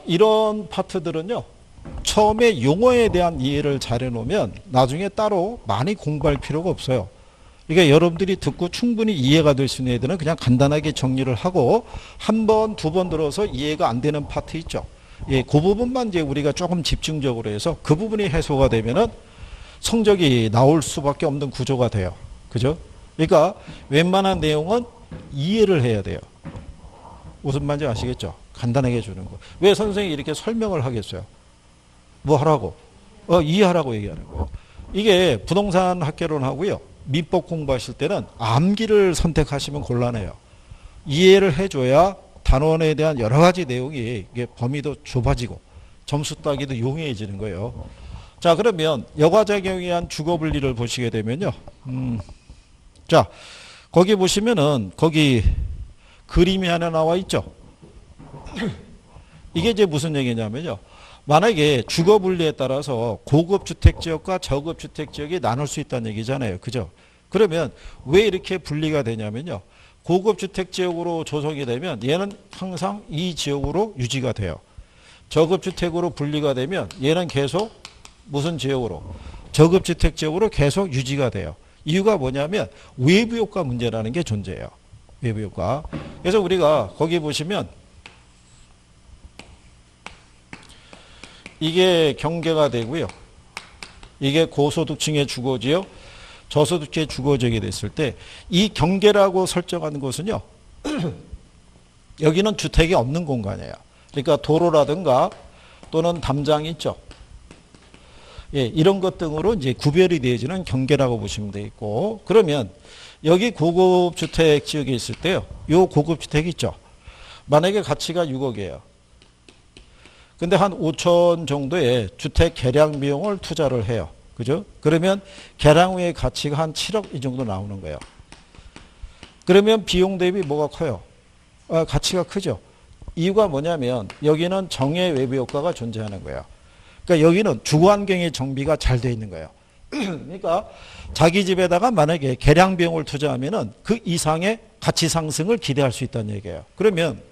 S1: 이런 파트들은요. 처음에 용어에 대한 이해를 잘 해놓으면 나중에 따로 많이 공부할 필요가 없어요. 그러니까 여러분들이 듣고 충분히 이해가 될 수 있는 애들은 그냥 간단하게 정리를 하고 한 번, 두 번 들어서 이해가 안 되는 파트 있죠. 예, 그 부분만 이제 우리가 조금 집중적으로 해서 그 부분이 해소가 되면은 성적이 나올 수밖에 없는 구조가 돼요. 그죠? 그러니까 웬만한 내용은 이해를 해야 돼요. 무슨 말인지 아시겠죠? 간단하게 해주는 거. 왜 선생님이 이렇게 설명을 하겠어요? 뭐 하라고? 이해하라고 얘기하는 거예요. 이게 부동산 학개론 하고요. 민법 공부하실 때는 암기를 선택하시면 곤란해요. 이해를 해줘야 단원에 대한 여러 가지 내용이 이게 범위도 좁아지고 점수 따기도 용이해지는 거예요. 자, 그러면 여가작용에 의한 주거분리를 보시게 되면요. 자, 거기 보시면은 거기 그림이 하나 나와 있죠. 이게 이제 무슨 얘기냐면요. 만약에 주거분리에 따라서 고급주택지역과 저급주택지역이 나눌 수 있다는 얘기잖아요. 그죠? 그러면 왜 이렇게 분리가 되냐면요. 고급주택지역으로 조성이 되면 얘는 항상 이 지역으로 유지가 돼요. 저급주택으로 분리가 되면 얘는 계속 무슨 지역으로? 저급주택지역으로 계속 유지가 돼요. 이유가 뭐냐면 외부효과 문제라는 게 존재해요. 외부효과. 그래서 우리가 거기 보시면 이게 경계가 되고요. 이게 고소득층의 주거지역, 저소득층의 주거지역이 됐을 때 이 경계라고 설정한 곳은요. 여기는 주택이 없는 공간이에요. 그러니까 도로라든가 또는 담장이 있죠. 예, 이런 것 등으로 이제 구별이 되어지는 경계라고 보시면 되겠고, 그러면 여기 고급 주택 지역에 있을 때요. 요 고급 주택 있죠. 만약에 가치가 6억이에요. 근데 한 5천 정도의 주택 개량 비용을 투자를 해요. 그죠? 그러면 개량 후의 가치가 한 7억 이 정도 나오는 거예요. 그러면 비용 대비 뭐가 커요? 가치가 크죠. 이유가 뭐냐면 여기는 정의 외부 효과가 존재하는 거예요. 그러니까 여기는 주거환경의 정비가 잘 돼 있는 거예요. 그러니까 자기 집에다가 만약에 개량 비용을 투자하면은 그 이상의 가치 상승을 기대할 수 있다는 얘기예요. 그러면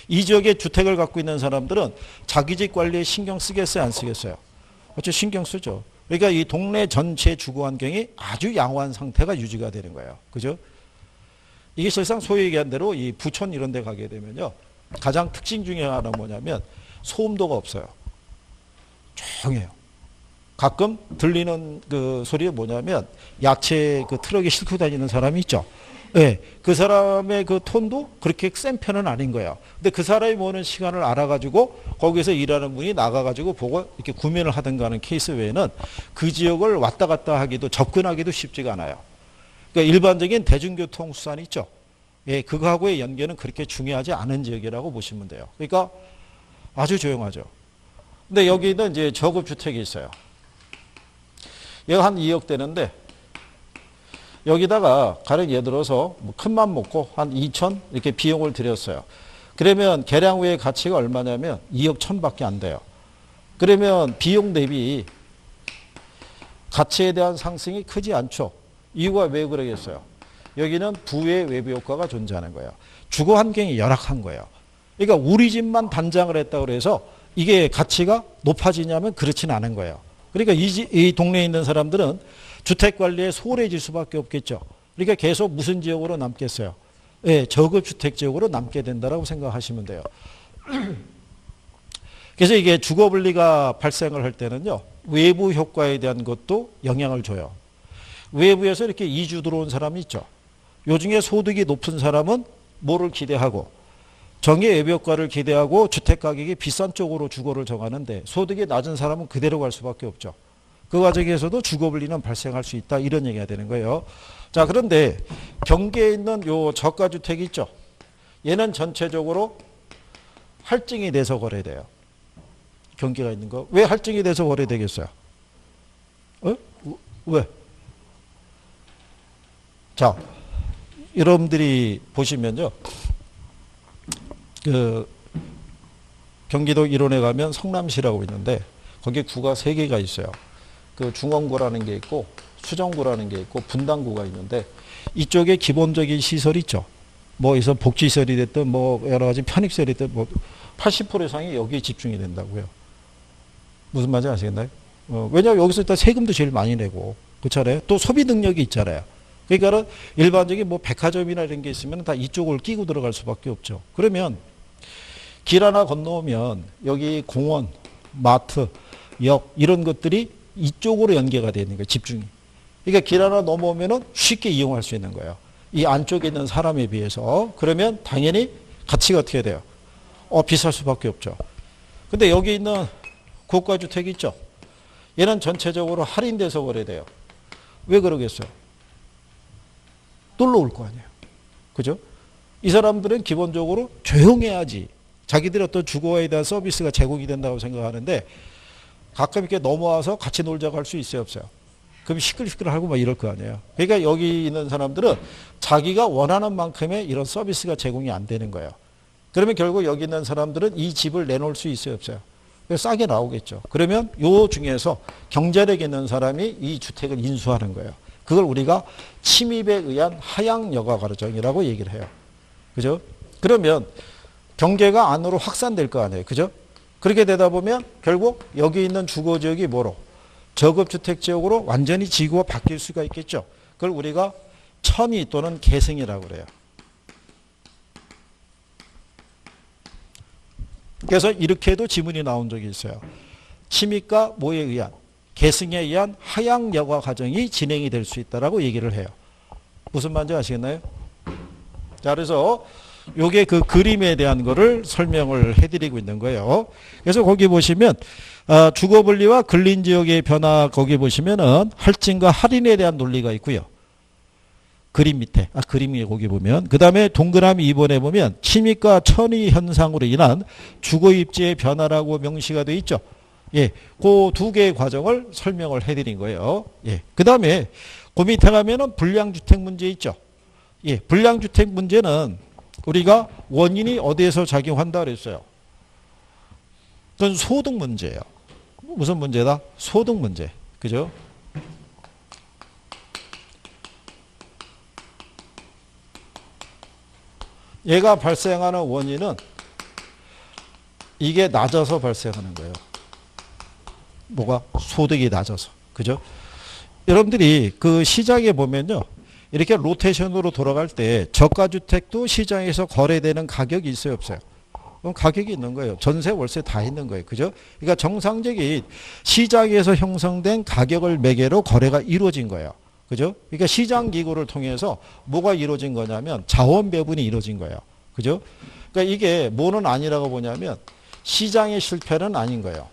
S1: 이 지역에 주택을 갖고 있는 사람들은 자기 집 관리에 신경 쓰겠어요, 안 쓰겠어요? 어째 신경 쓰죠. 그러니까 이 동네 전체 주거 환경이 아주 양호한 상태가 유지가 되는 거예요. 그죠? 이게 실상 소위 얘기한 대로 이 부촌 이런 데 가게 되면요. 가장 특징 중에 하나는 뭐냐면 소음도가 없어요. 조용해요. 가끔 들리는 그 소리가 뭐냐면 야채 그 트럭에 싣고 다니는 사람이 있죠. 네, 그 사람의 그 톤도 그렇게 센 편은 아닌 거예요. 근데 그 사람이 모는 시간을 알아가지고 거기서 일하는 분이 나가가지고 보고 이렇게 구매를 하든가 하는 케이스 외에는 그 지역을 왔다 갔다 하기도 접근하기도 쉽지가 않아요. 그러니까 일반적인 대중교통 수단이 있죠. 예, 그거하고의 연계는 그렇게 중요하지 않은 지역이라고 보시면 돼요. 그러니까 아주 조용하죠. 근데 여기는 이제 저급주택이 있어요. 얘가 한 2억 되는데 여기다가 가령 예를 들어서 뭐 큰맘 먹고 한 2천 이렇게 비용을 들였어요. 그러면 개량 후의 가치가 얼마냐면 2억 1천밖에 안 돼요. 그러면 비용 대비 가치에 대한 상승이 크지 않죠. 이유가 왜 그러겠어요? 여기는 부의 외부 효과가 존재하는 거예요. 주거 환경이 열악한 거예요. 그러니까 우리 집만 단장을 했다고 해서 이게 가치가 높아지냐면 그렇지는 않은 거예요. 그러니까 이 동네에 있는 사람들은 주택 관리에 소홀해질 수밖에 없겠죠. 그러니까 계속 무슨 지역으로 남겠어요? 예, 저급 주택 지역으로 남게 된다라고 생각하시면 돼요. 그래서 이게 주거 분리가 발생을 할 때는요, 외부 효과에 대한 것도 영향을 줘요. 외부에서 이렇게 이주 들어온 사람이 있죠. 요 중에 소득이 높은 사람은 뭐를 기대하고 정의 외부 효과를 기대하고 주택 가격이 비싼 쪽으로 주거를 정하는데 소득이 낮은 사람은 그대로 갈 수밖에 없죠. 그 과정에서도 주거 분리는 발생할 수 있다. 이런 얘기가 되는 거예요. 자, 그런데 경계에 있는 요 저가 주택이 있죠. 얘는 전체적으로 할증이 돼서 거래돼요. 경계가 있는 거. 왜 할증이 돼서 거래되겠어요? 왜? 자, 여러분들이 보시면요. 그 경기도 일원에 가면 성남시라고 있는데 거기에 구가 3개가 있어요. 그 중원구라는 게 있고 수정구라는 게 있고 분당구가 있는데 이쪽에 기본적인 시설이 있죠. 뭐 그래서 복지시설이 됐든 뭐 여러 가지 편익시설이 됐든 뭐 80% 이상이 여기에 집중이 된다고요. 무슨 말인지 아시겠나요? 왜냐하면 여기서 일단 세금도 제일 많이 내고 그렇잖아요. 또 소비 능력이 있잖아요. 그러니까 일반적인 뭐 백화점이나 이런 게 있으면 다 이쪽을 끼고 들어갈 수밖에 없죠. 그러면 길 하나 건너오면 여기 공원, 마트, 역 이런 것들이 이쪽으로 연계가 되는 거예요. 집중이. 그러니까 길 하나 넘어오면은 쉽게 이용할 수 있는 거예요. 이 안쪽에 있는 사람에 비해서. 그러면 당연히 가치가 어떻게 돼요? 비쌀 수밖에 없죠. 근데 여기 있는 고가주택 있죠? 얘는 전체적으로 할인돼서 거래돼요. 왜 그러겠어요? 놀러 올 거 아니에요. 그죠? 이 사람들은 기본적으로 조용해야지. 자기들의 어떤 주거에 대한 서비스가 제공이 된다고 생각하는데 가끔 이렇게 넘어와서 같이 놀자고 할 수 있어요, 없어요? 그럼 시끌시끌하고 막 이럴 거 아니에요. 그러니까 여기 있는 사람들은 자기가 원하는 만큼의 이런 서비스가 제공이 안 되는 거예요. 그러면 결국 여기 있는 사람들은 이 집을 내놓을 수 있어요, 없어요? 싸게 나오겠죠. 그러면 요 중에서 경제력 있는 사람이 이 주택을 인수하는 거예요. 그걸 우리가 침입에 의한 하향 여가 과정이라고 얘기를 해요. 그죠? 그러면 경계가 안으로 확산될 거 아니에요. 그죠? 그렇게 되다 보면 결국 여기 있는 주거 지역이 뭐로? 저급주택 지역으로 완전히 지구가 바뀔 수가 있겠죠. 그걸 우리가 천이 또는 계승이라고 그래요. 그래서 이렇게도 지문이 나온 적이 있어요. 침입과 뭐에 의한? 계승에 의한 하향 여가 과정이 진행이 될 수 있다라고 얘기를 해요. 무슨 말인지 아시겠나요? 자, 그래서 요게 그 그림에 대한 거를 설명을 해드리고 있는 거예요. 그래서 거기 보시면 주거 분리와 근린 지역의 변화 거기 보시면은 할증과 할인에 대한 논리가 있고요. 그림 밑에 그림이 거기 보면 그 다음에 동그라미 2번에 보면 침입과 천의 현상으로 인한 주거 입지의 변화라고 명시가 되어 있죠. 예, 그 두 개의 과정을 설명을 해드린 거예요. 예, 그 다음에 그 밑에 가면은 불량주택 문제 있죠. 예, 불량주택 문제는 우리가 원인이 어디에서 작용한다 그랬어요. 그건 소득 문제예요. 무슨 문제다? 소득 문제. 그죠? 얘가 발생하는 원인은 이게 낮아서 발생하는 거예요. 뭐가? 소득이 낮아서. 그죠? 여러분들이 그 시장에 보면요. 이렇게 로테이션으로 돌아갈 때 저가주택도 시장에서 거래되는 가격이 있어요, 없어요? 그럼 가격이 있는 거예요. 전세, 월세 다 있는 거예요. 그죠? 그러니까 정상적인 시장에서 형성된 가격을 매개로 거래가 이루어진 거예요. 그죠? 그러니까 시장 기구를 통해서 뭐가 이루어진 거냐면 자원 배분이 이루어진 거예요. 그죠? 그러니까 이게 뭐는 아니라고 보냐면 시장의 실패는 아닌 거예요.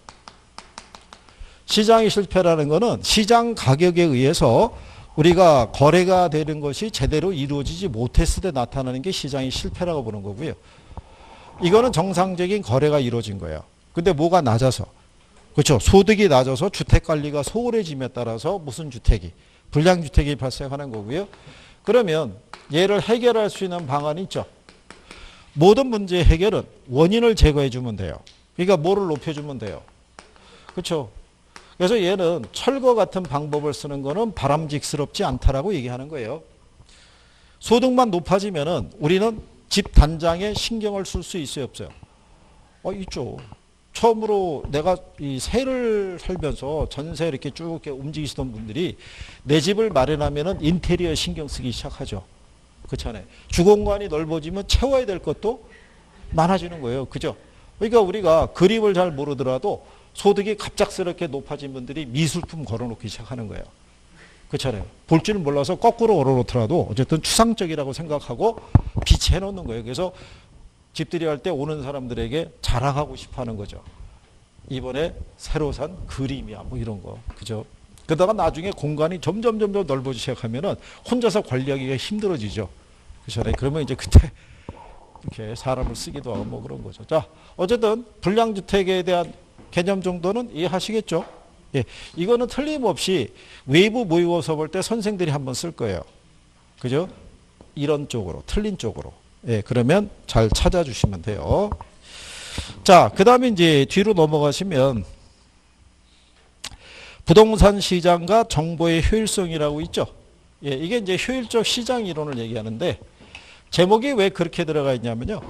S1: 시장의 실패라는 거는 시장 가격에 의해서 우리가 거래가 되는 것이 제대로 이루어지지 못했을 때 나타나는 게 시장의 실패라고 보는 거고요. 이거는 정상적인 거래가 이루어진 거예요. 근데 뭐가 낮아서? 그렇죠. 소득이 낮아서 주택관리가 소홀해짐에 따라서 무슨 주택이? 불량주택이 발생하는 거고요. 그러면 얘를 해결할 수 있는 방안이 있죠. 모든 문제의 해결은 원인을 제거해 주면 돼요. 그러니까 뭐를 높여주면 돼요? 그렇죠? 그래서 얘는 철거 같은 방법을 쓰는 거는 바람직스럽지 않다라고 얘기하는 거예요. 소득만 높아지면은 우리는 집 단장에 신경을 쓸 수 있어요, 없어요? 있죠. 처음으로 내가 이 세를 살면서 전세 이렇게 쭉 이렇게 움직이시던 분들이 내 집을 마련하면은 인테리어 신경 쓰기 시작하죠. 그렇잖아요. 주공간이 넓어지면 채워야 될 것도 많아지는 거예요. 그죠? 그러니까 우리가 그림을 잘 모르더라도 소득이 갑작스럽게 높아진 분들이 미술품 걸어놓기 시작하는 거예요. 그렇잖아요. 볼 줄은 몰라서 거꾸로 걸어놓더라도 어쨌든 추상적이라고 생각하고 비치해 놓는 거예요. 그래서 집들이 할 때 오는 사람들에게 자랑하고 싶어 하는 거죠. 이번에 새로 산 그림이야, 뭐 이런 거. 그죠? 그러다가 나중에 공간이 점점 넓어지기 시작하면은 혼자서 관리하기가 힘들어지죠. 그렇잖아요. 그러면 이제 그때 이렇게 사람을 쓰기도 하고 뭐 그런 거죠. 자, 어쨌든 불량주택에 대한 개념 정도는 이해하시겠죠? 예, 이거는 틀림없이 외부 모의고사 볼 때 선생들이 한번 쓸 거예요. 그죠? 이런 쪽으로, 틀린 쪽으로. 예, 그러면 잘 찾아주시면 돼요. 자, 그 다음에 이제 뒤로 넘어가시면 부동산 시장과 정보의 효율성이라고 있죠. 예, 이게 이제 효율적 시장 이론을 얘기하는데 제목이 왜 그렇게 들어가 있냐면요.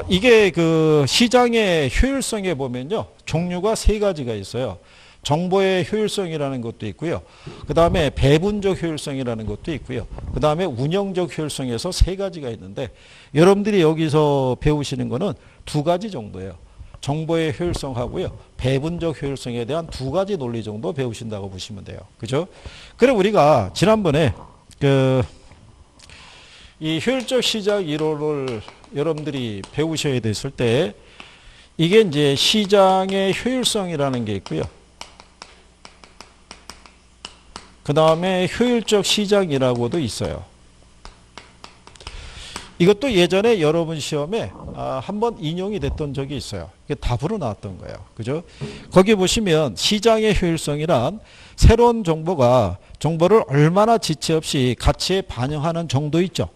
S1: 이게 그 시장의 효율성에 보면요. 종류가 세 가지가 있어요. 정보의 효율성이라는 것도 있고요. 그 다음에 배분적 효율성이라는 것도 있고요. 그 다음에 운영적 효율성에서 세 가지가 있는데 여러분들이 여기서 배우시는 거는 두 가지 정도예요. 정보의 효율성하고요. 배분적 효율성에 대한 두 가지 논리 정도 배우신다고 보시면 돼요. 그죠? 그래 우리가 지난번에 이 효율적 시장 이론을 여러분들이 배우셔야 됐을 때 이게 이제 시장의 효율성이라는 게 있고요. 그 다음에 효율적 시장이라고도 있어요. 이것도 예전에 여러분 시험에 한번 인용이 됐던 적이 있어요. 이게 답으로 나왔던 거예요. 그죠? 거기 보시면 시장의 효율성이란 새로운 정보를 얼마나 지체 없이 가치에 반영하는 정도 있죠.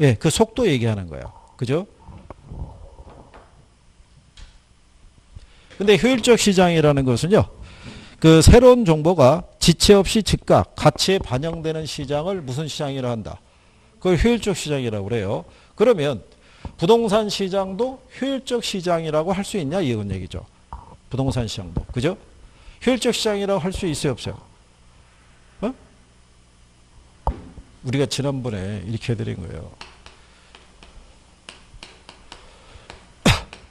S1: 예, 그 속도 얘기하는 거예요. 그죠? 근데 효율적 시장이라는 것은요. 그 새로운 정보가 지체 없이 즉각 가치에 반영되는 시장을 무슨 시장이라 한다? 그걸 효율적 시장이라고 그래요. 그러면 부동산 시장도 효율적 시장이라고 할 수 있냐 이런 얘기죠. 부동산 시장도. 그죠? 효율적 시장이라고 할 수 있어요 없어요? 우리가 지난번에 이렇게 해드린 거예요.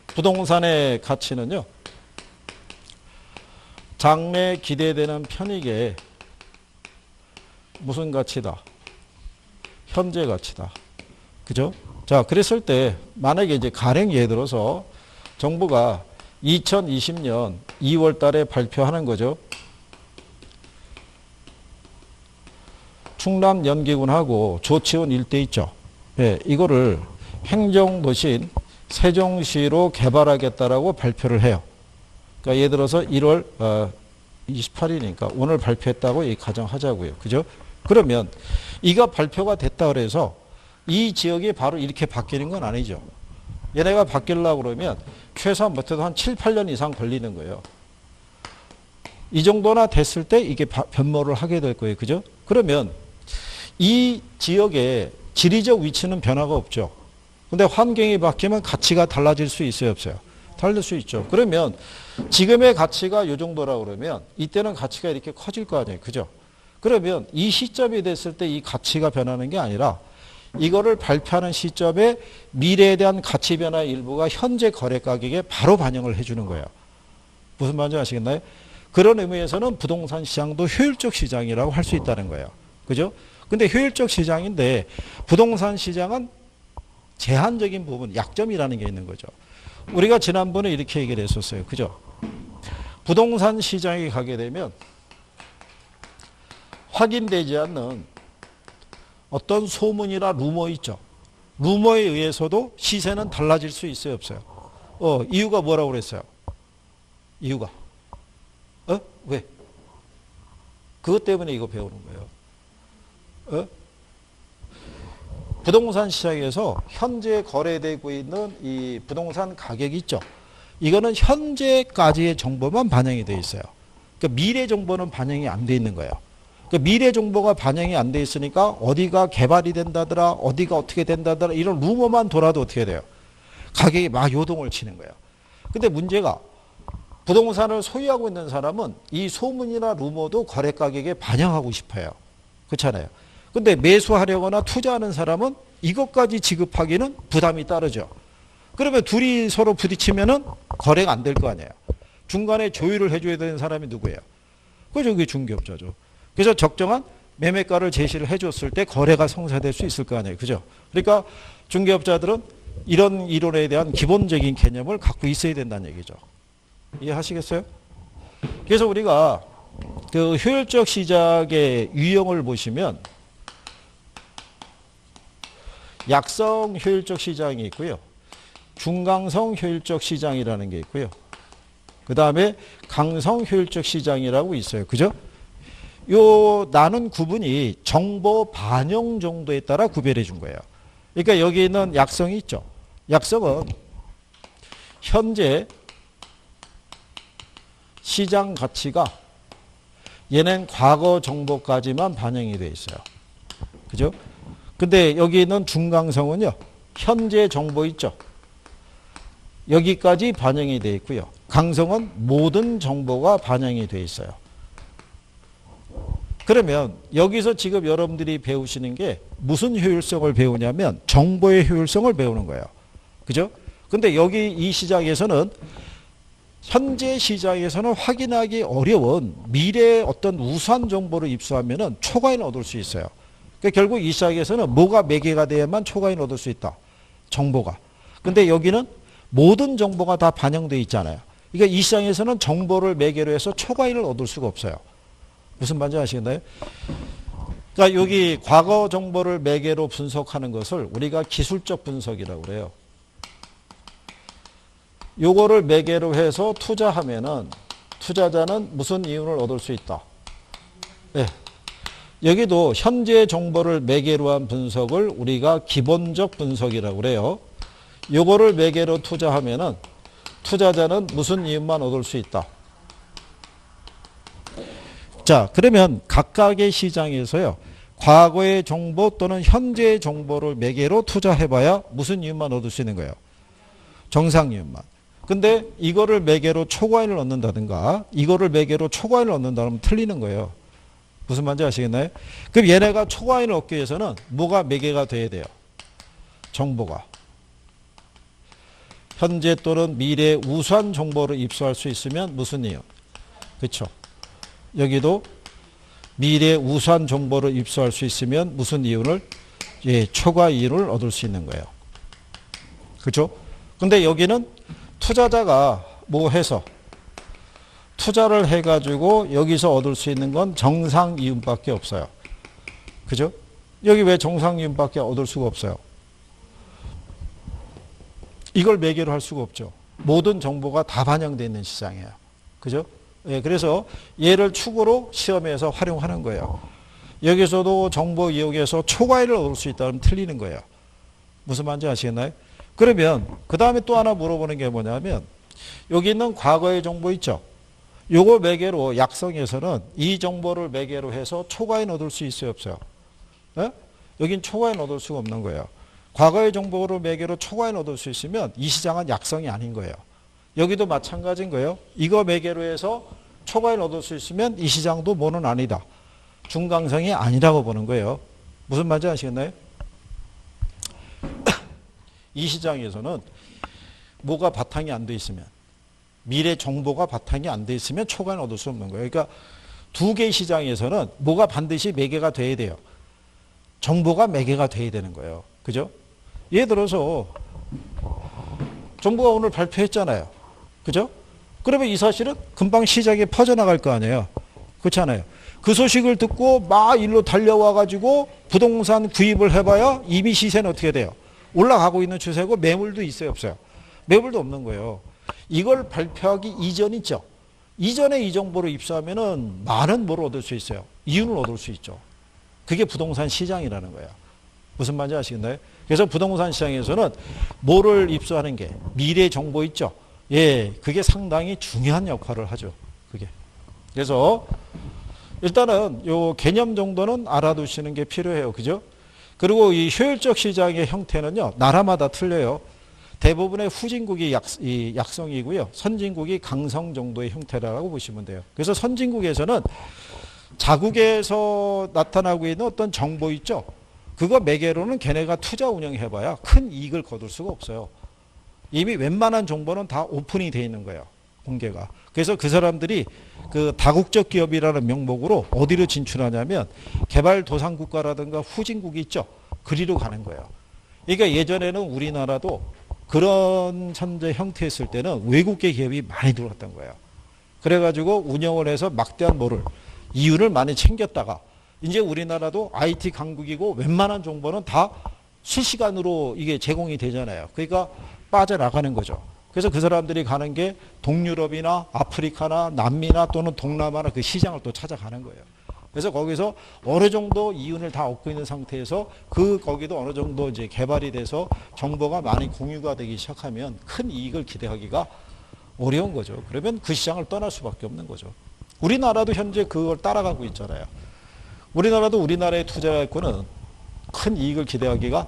S1: 부동산의 가치는요. 장래 기대되는 편익의 무슨 가치다? 현재 가치다. 그죠? 자, 그랬을 때 만약에 이제 가령 예를 들어서 정부가 2020년 2월 달에 발표하는 거죠. 충남 연기군하고 조치원 일대 있죠. 예, 이거를 행정도시인 세종시로 개발하겠다라고 발표를 해요. 그러니까 예를 들어서 1월 28일이니까 오늘 발표했다고 가정하자고요. 그죠? 그러면 이가 발표가 됐다 그래서 이 지역이 바로 이렇게 바뀌는 건 아니죠. 얘네가 바뀌려고 그러면 최소한 못해도 한 7, 8년 이상 걸리는 거예요. 이 정도나 됐을 때 이게 변모를 하게 될 거예요. 그죠? 그러면 이 지역의 지리적 위치는 변화가 없죠. 근데 환경이 바뀌면 가치가 달라질 수 있어요, 없어요? 달릴 수 있죠. 그러면 지금의 가치가 이 정도라고 그러면 이때는 가치가 이렇게 커질 거 아니에요. 그죠? 그러면 이 시점이 됐을 때 이 가치가 변하는 게 아니라 이거를 발표하는 시점에 미래에 대한 가치 변화 일부가 현재 거래 가격에 바로 반영을 해주는 거예요. 무슨 말인지 아시겠나요? 그런 의미에서는 부동산 시장도 효율적 시장이라고 할 수 있다는 거예요. 그죠? 근데 효율적 시장인데 부동산 시장은 제한적인 부분, 약점이라는 게 있는 거죠. 우리가 지난번에 이렇게 얘기를 했었어요. 그죠? 부동산 시장에 가게 되면 확인되지 않는 어떤 소문이나 루머 있죠. 루머에 의해서도 시세는 달라질 수 있어요, 없어요? 이유가 뭐라고 그랬어요? 이유가. 왜? 그것 때문에 이거 배우는 거예요. 부동산 시장에서 현재 거래되고 있는 이 부동산 가격이 있죠. 이거는 현재까지의 정보만 반영이 되어 있어요. 그러니까 미래 정보는 반영이 안 돼 있는 거예요. 그러니까 미래 정보가 반영이 안 돼 있으니까 어디가 개발이 된다더라, 어디가 어떻게 된다더라 이런 루머만 돌아도 어떻게 돼요? 가격이 막 요동을 치는 거예요. 근데 문제가 부동산을 소유하고 있는 사람은 이 소문이나 루머도 거래 가격에 반영하고 싶어요. 그렇잖아요. 근데 매수하려거나 투자하는 사람은 이것까지 지급하기는 부담이 따르죠. 그러면 둘이 서로 부딪히면은 거래가 안 될 거 아니에요. 중간에 조율을 해줘야 되는 사람이 누구예요? 그죠? 그게 중개업자죠. 그래서 적정한 매매가를 제시를 해줬을 때 거래가 성사될 수 있을 거 아니에요. 그죠? 그러니까 중개업자들은 이런 이론에 대한 기본적인 개념을 갖고 있어야 된다는 얘기죠. 이해하시겠어요? 그래서 우리가 그 효율적 시장의 유형을 보시면 약성 효율적 시장이 있고요. 중강성 효율적 시장이라는 게 있고요. 그 다음에 강성 효율적 시장이라고 있어요. 그죠? 요 나눈 구분이 정보 반영 정도에 따라 구별해 준 거예요. 그러니까 여기 있는 약성이 있죠. 약성은 현재 시장 가치가 얘는 과거 정보까지만 반영이 되어 있어요. 그죠? 근데 여기 있는 중강성은요. 현재 정보 있죠. 여기까지 반영이 되어 있고요. 강성은 모든 정보가 반영이 되어 있어요. 그러면 여기서 지금 여러분들이 배우시는 게 무슨 효율성을 배우냐면 정보의 효율성을 배우는 거예요. 그죠? 근데 여기 이 시장에서는 현재 시장에서는 확인하기 어려운 미래의 어떤 우수한 정보를 입수하면 초과인을 얻을 수 있어요. 그러니까 결국 이 시장에서는 뭐가 매개가 돼야만 초과인을 얻을 수 있다. 정보가. 근데 여기는 모든 정보가 다 반영되어 있잖아요. 그러니까 이 시장에서는 정보를 매개로 해서 초과인을 얻을 수가 없어요. 무슨 말인지 아시겠나요? 그러니까 여기 과거 정보를 매개로 분석하는 것을 우리가 기술적 분석이라고 그래요. 요거를 매개로 해서 투자하면은 투자자는 무슨 이윤을 얻을 수 있다. 네. 여기도 현재 정보를 매개로 한 분석을 우리가 기본적 분석이라고 그래요. 요거를 매개로 투자하면은 투자자는 무슨 이윤만 얻을 수 있다. 자, 그러면 각각의 시장에서요. 과거의 정보 또는 현재의 정보를 매개로 투자해봐야 무슨 이윤만 얻을 수 있는 거예요. 정상 이윤만. 근데 이거를 매개로 초과인을 얻는다든가 이거를 매개로 초과인을 얻는다면 틀리는 거예요. 무슨 말인지 아시겠나요? 그럼 얘네가 초과인을 얻기 위해서는 뭐가 매개가 돼야 돼요? 정보가. 현재 또는 미래 우수한 정보를 입수할 수 있으면 무슨 이윤? 그렇죠. 여기도 미래 우수한 정보를 입수할 수 있으면 무슨 이윤을? 예, 초과 이윤을 얻을 수 있는 거예요. 그렇죠? 근데 여기는 투자자가 뭐 해서 투자를 해가지고 여기서 얻을 수 있는 건 정상 이윤밖에 없어요. 그죠? 여기 왜 정상 이윤밖에 얻을 수가 없어요? 이걸 매개로 할 수가 없죠. 모든 정보가 다 반영되어 있는 시장이에요. 그죠? 예, 그래서 얘를 축으로 시험에서 활용하는 거예요. 여기서도 정보 이용해서 초과이를 얻을 수 있다면 틀리는 거예요. 무슨 말인지 아시겠나요? 그러면 그 다음에 또 하나 물어보는 게 뭐냐면 여기 있는 과거의 정보 있죠. 요거 매개로 약성에서는 이 정보를 매개로 해서 초과인 얻을 수 있어요, 없어요? 예? 여긴 초과인 얻을 수가 없는 거예요. 과거의 정보를 매개로 초과인 얻을 수 있으면 이 시장은 약성이 아닌 거예요. 여기도 마찬가지인 거예요. 이거 매개로 해서 초과인 얻을 수 있으면 이 시장도 뭐는 아니다. 중강성이 아니라고 보는 거예요. 무슨 말인지 아시겠나요? 이 시장에서는 뭐가 바탕이 안 돼 있으면 미래 정보가 바탕이 안 돼 있으면 초과인 얻을 수 없는 거예요. 그러니까 두 개의 시장에서는 뭐가 반드시 매개가 돼야 돼요. 정보가 매개가 돼야 되는 거예요. 그죠? 예를 들어서 정부가 오늘 발표했잖아요. 그죠? 그러면 이 사실은 금방 시장에 퍼져나갈 거 아니에요. 그렇잖아요. 그 소식을 듣고 막 일로 달려와 가지고 부동산 구입을 해봐야 이미 시세는 어떻게 돼요? 올라가고 있는 추세고 매물도 있어요, 없어요? 매물도 없는 거예요. 이걸 발표하기 이전 있죠. 이전에 이 정보를 입수하면은 많은 뭘 얻을 수 있어요. 이윤을 얻을 수 있죠. 그게 부동산 시장이라는 거예요. 무슨 말인지 아시겠나요? 그래서 부동산 시장에서는 뭐를 입수하는 게 미래 정보 있죠. 예, 그게 상당히 중요한 역할을 하죠. 그게. 그래서 일단은 요 개념 정도는 알아두시는 게 필요해요. 그죠? 그리고 이 효율적 시장의 형태는요, 나라마다 틀려요. 대부분의 후진국이 약성이고요. 선진국이 강성 정도의 형태라고 보시면 돼요. 그래서 선진국에서는 자국에서 나타나고 있는 어떤 정보 있죠. 그거 매개로는 걔네가 투자 운영해봐야 큰 이익을 거둘 수가 없어요. 이미 웬만한 정보는 다 오픈이 되어 있는 거예요. 공개가. 그래서 그 사람들이 그 다국적 기업이라는 명목으로 어디로 진출하냐면 개발도상국가라든가 후진국이 있죠. 그리로 가는 거예요. 그러니까 예전에는 우리나라도 그런 현재 형태였을 때는 외국계 기업이 많이 들어왔던 거예요. 그래가지고 운영을 해서 막대한 뭐를 이윤을 많이 챙겼다가 이제 우리나라도 IT 강국이고 웬만한 정보는 다 실시간으로 이게 제공이 되잖아요. 그러니까 빠져나가는 거죠. 그래서 그 사람들이 가는 게 동유럽이나 아프리카나 남미나 또는 동남아나 그 시장을 또 찾아가는 거예요. 그래서 거기서 어느 정도 이윤을 다 얻고 있는 상태에서 거기도 어느 정도 이제 개발이 돼서 정보가 많이 공유가 되기 시작하면 큰 이익을 기대하기가 어려운 거죠. 그러면 그 시장을 떠날 수밖에 없는 거죠. 우리나라도 현재 그걸 따라가고 있잖아요. 우리나라도 우리나라에 투자했고는 큰 이익을 기대하기가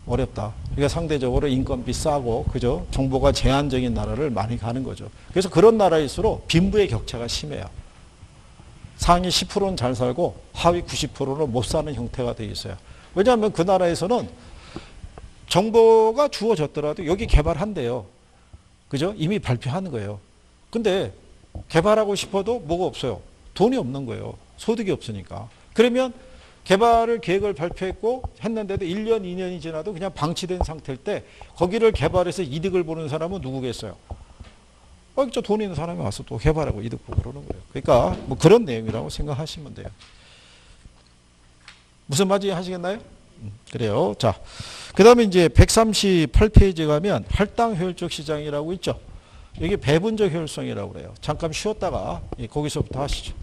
S1: 어렵다. 그러니까 상대적으로 인건비 싸고, 그죠? 정보가 제한적인 나라를 많이 가는 거죠. 그래서 그런 나라일수록 빈부의 격차가 심해요. 상위 10%는 잘 살고 하위 90%는 못 사는 형태가 되어 있어요. 왜냐하면 그 나라에서는 정보가 주어졌더라도 여기 개발한대요. 그죠? 이미 발표하는 거예요. 근데 개발하고 싶어도 뭐가 없어요. 돈이 없는 거예요. 소득이 없으니까. 그러면 개발을 계획을 발표했고 했는데도 1년, 2년이 지나도 그냥 방치된 상태일 때 거기를 개발해서 이득을 보는 사람은 누구겠어요? 진짜 돈 있는 사람이 와서 또 개발하고 이득 보고 그러는 거예요. 그러니까 뭐 그런 내용이라고 생각하시면 돼요. 무슨 말인지 하시겠나요? 그래요. 자, 그 다음에 이제 138페이지 가면 할당 효율적 시장이라고 있죠. 이게 배분적 효율성이라고 그래요. 잠깐 쉬었다가 거기서부터 하시죠.